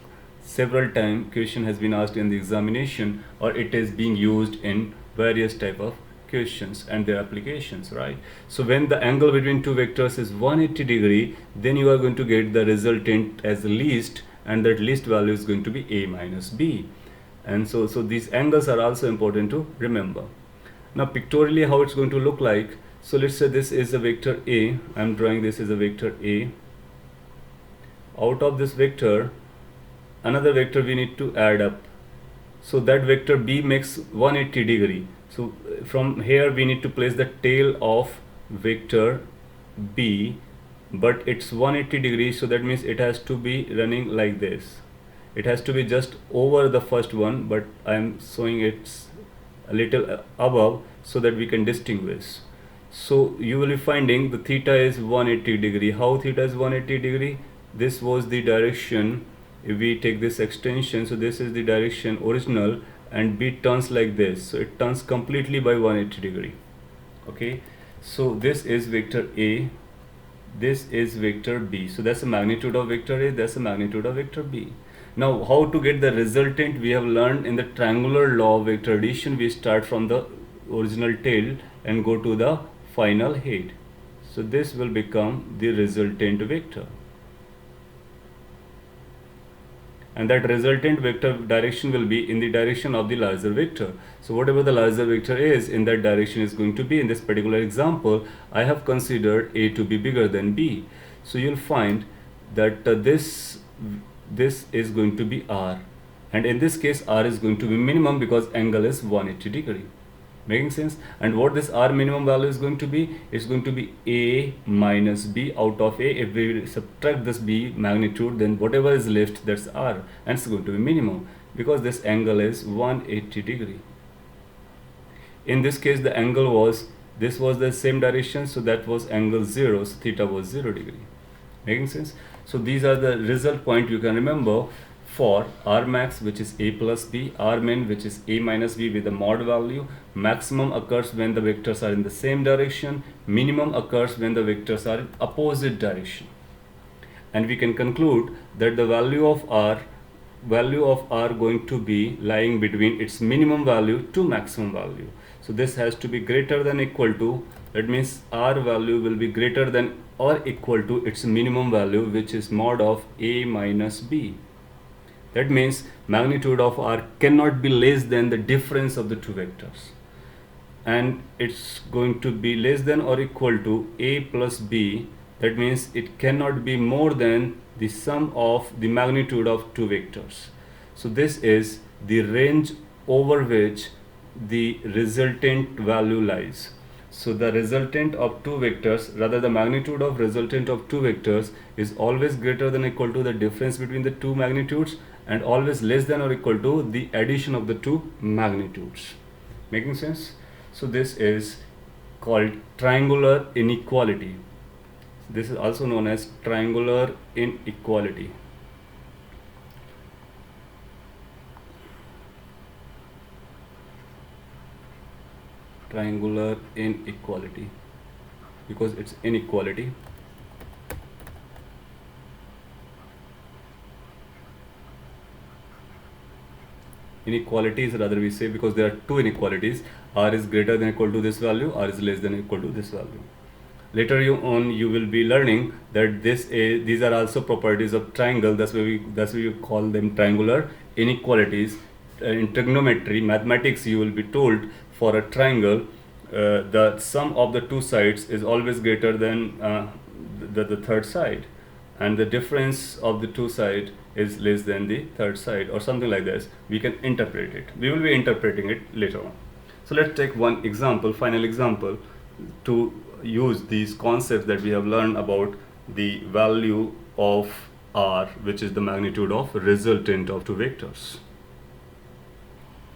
Speaker 1: several times question has been asked in the examination, or it is being used in various type of questions and their applications, right? So when the angle between two vectors is 180 degree, then you are going to get the resultant as the least, and that least value is going to be a minus b. And so these angles are also important to remember. Now pictorially how it's going to look like. So let's say this is a vector a. I'm drawing this as a vector a. Out of this vector, another vector we need to add up. So that vector b makes 180 degree. So from here we need to place the tail of vector b, but it's 180 degrees, so that means it has to be running like this. It has to be just over the first one, but I am showing it's a little above so that we can distinguish. So you will be finding the theta is 180 degree. How theta is 180 degree? This was the direction. If we take this extension, so this is the direction original, and b turns like this, so it turns completely by 180 degree. Okay, so this is vector a, this is vector b. So that's the magnitude of vector a, that's the magnitude of vector b. Now how to get the resultant? We have learned in the triangular law of vector addition, we start from the original tail and go to the final head. So this will become the resultant vector, and that resultant vector direction will be in the direction of the larger vector. So whatever the larger vector is, in that direction is going to be. In this particular example, I have considered a to be bigger than b. So you'll find that this is going to be r, and in this case r is going to be minimum because angle is 180 degree. Making sense? And what this r minimum value is going to be? It's going to be a minus b. Out of a, if we subtract this b magnitude, then whatever is left, that's r, and it's going to be minimum because this angle is 180 degree. In this case the angle was, this was the same direction, so that was angle 0, so theta was 0 degree. Making sense? So these are the result point you can remember for r max, which is a plus b, r min, which is a minus b with the mod value. Maximum occurs when the vectors are in the same direction. Minimum occurs when the vectors are in opposite direction. And we can conclude that the value of r going to be lying between its minimum value to maximum value. So this has to be greater than equal to, that means r value will be greater than or equal to its minimum value, which is mod of a minus b. That means magnitude of r cannot be less than the difference of the two vectors, and it's going to be less than or equal to a plus b. That means it cannot be more than the sum of the magnitude of two vectors. So this is the range over which the resultant value lies. So the resultant of two vectors, rather the magnitude of resultant of two vectors, is always greater than or equal to the difference between the two magnitudes, and always less than or equal to the addition of the two magnitudes. Making sense? So this is called triangular inequality. This is also known as triangular inequality. Triangular inequality, because it's inequality. Inequalities, rather we say, because there are two inequalities. R is greater than or equal to this value, R is less than or equal to this value. Later on you will be learning that these are also properties of triangle. That's why we call them triangular inequalities. In trigonometry, mathematics, you will be told for a triangle the sum of the two sides is always greater than the third side, and the difference of the two sides is less than the third side, or something like this. We can interpret it. We will be interpreting it later on. So let's take one example, final example, to use these concepts that we have learned about the value of R, which is the magnitude of resultant of two vectors.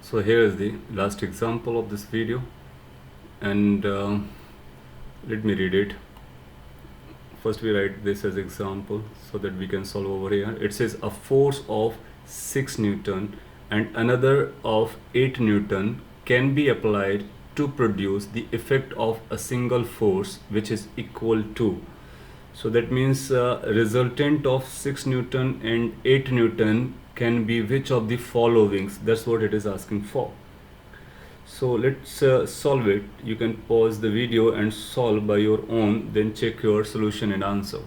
Speaker 1: So here is the last example of this video, and let me read it. First we write this as example so that we can solve over here. It says a force of 6 Newton and another of 8 Newton can be applied to produce the effect of a single force which is equal to. So that means resultant of 6 Newton and 8 Newton can be which of the followings. That's what it is asking for. So let's solve it. You can pause the video and solve by your own, then check your solution and answer.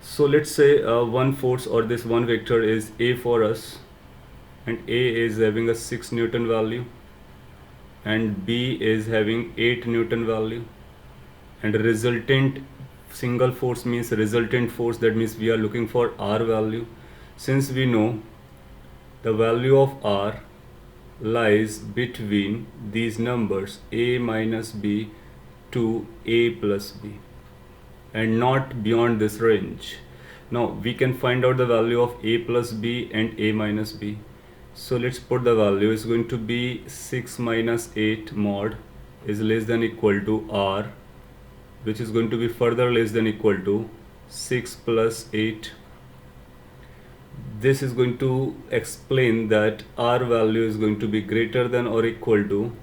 Speaker 1: So let's say one force, or this one vector, is A for us, and A is having a 6 Newton value, and B is having 8 Newton value, and resultant single force means resultant force. That means we are looking for R value. Since we know the value of R lies between these numbers A minus B to A plus B, and not beyond this range. Now we can find out the value of A plus B and A minus B. So let's put the value is going to be 6 minus 8 mod is less than equal to R, which is going to be further less than equal to 6 plus 8. This is going to explain that R value is going to be greater than or equal to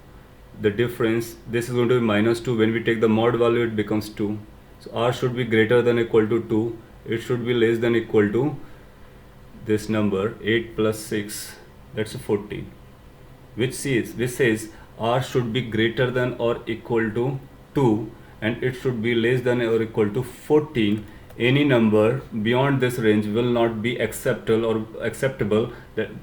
Speaker 1: the difference. This is going to be minus 2. When we take the mod value, it becomes 2. So R should be greater than or equal to 2. It should be less than or equal to this number 8 plus 6, that's 14, which says R should be greater than or equal to 2, and it should be less than or equal to 14. Any number beyond this range will not be acceptable,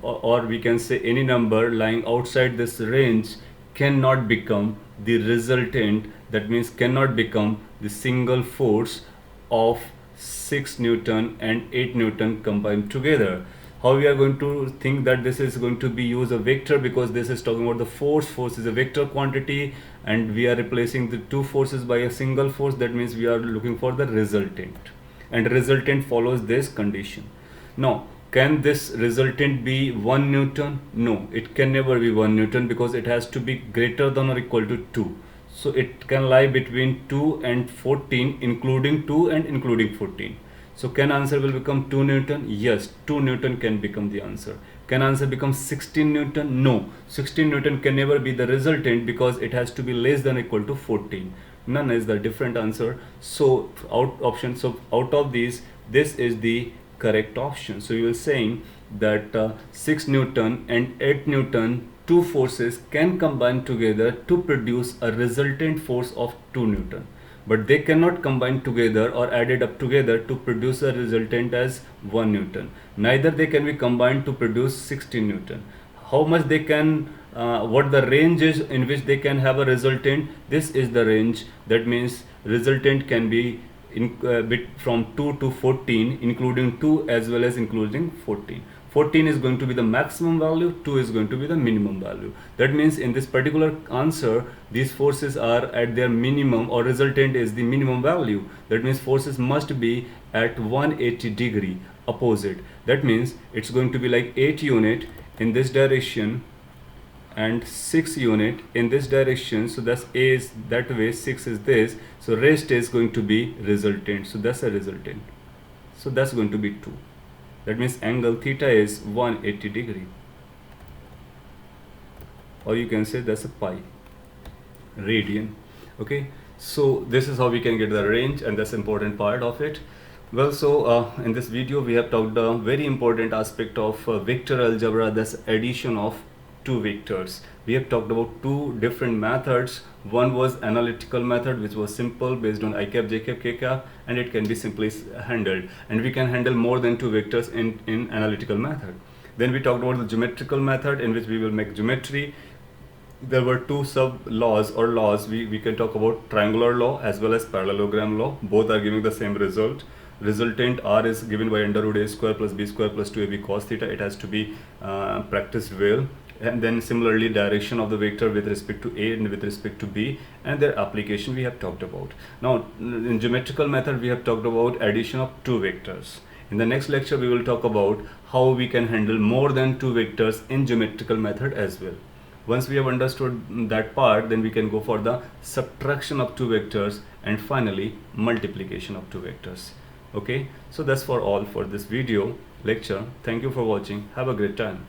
Speaker 1: or we can say any number lying outside this range cannot become the resultant. That means cannot become the single force of 6 Newton and 8 Newton combined together. How we are going to think that this is going to be use a vector, because this is talking about the force. Force is a vector quantity, and we are replacing the two forces by a single force. That means we are looking for the resultant, and resultant follows this condition. Now, can this resultant be 1 Newton? No, it can never be 1 Newton, because it has to be greater than or equal to 2. So it can lie between 2 and 14, including 2 and including 14. So can answer will become 2 Newton? Yes, 2 Newton can become the answer. Can answer become 16 Newton? No, 16 Newton can never be the resultant, because it has to be less than or equal to 14. None is the different answer. So out of these, this is the correct option. So you are saying that 6 Newton and 8 Newton, two forces, can combine together to produce a resultant force of 2 Newton. But they cannot combine together or added up together to produce a resultant as 1 Newton. Neither they can be combined to produce 16 Newton. How much they can, what the range is in which they can have a resultant, this is the range. That means resultant can be bit from 2 to 14, including 2 as well as including 14. 14 is going to be the maximum value, 2 is going to be the minimum value. That means in this particular answer, these forces are at their minimum, or resultant is the minimum value. That means forces must be at 180 degree opposite. That means it's going to be like 8 unit in this direction and 6 unit in this direction, so that's A is that way, 6 is this, so rest is going to be resultant, so that's a resultant, so that's going to be 2. That means angle theta is 180 degree, or you can say that's a pi radian. Okay, so this is how we can get the range, and that's important part of it. Well, so in this video we have talked a very important aspect of vector algebra, that's addition of two vectors. We have talked about two different methods. One was analytical method, which was simple, based on I cap, j cap, k cap, and it can be simply handled, and we can handle more than two vectors in analytical method. Then we talked about the geometrical method, in which we will make geometry. There were two sub laws or laws. We can talk about triangular law as well as parallelogram law. Both are giving the same result. Resultant R is given by under root a square plus b square plus 2ab cos theta. It has to be practiced well. And then similarly, direction of the vector with respect to A and with respect to B, and their application we have talked about. Now in geometrical method we have talked about addition of two vectors. In the next lecture we will talk about how we can handle more than two vectors in geometrical method as well. Once we have understood that part, then we can go for the subtraction of two vectors, and finally multiplication of two vectors. Okay, so that's for all for this video lecture. Thank you for watching. Have a great time.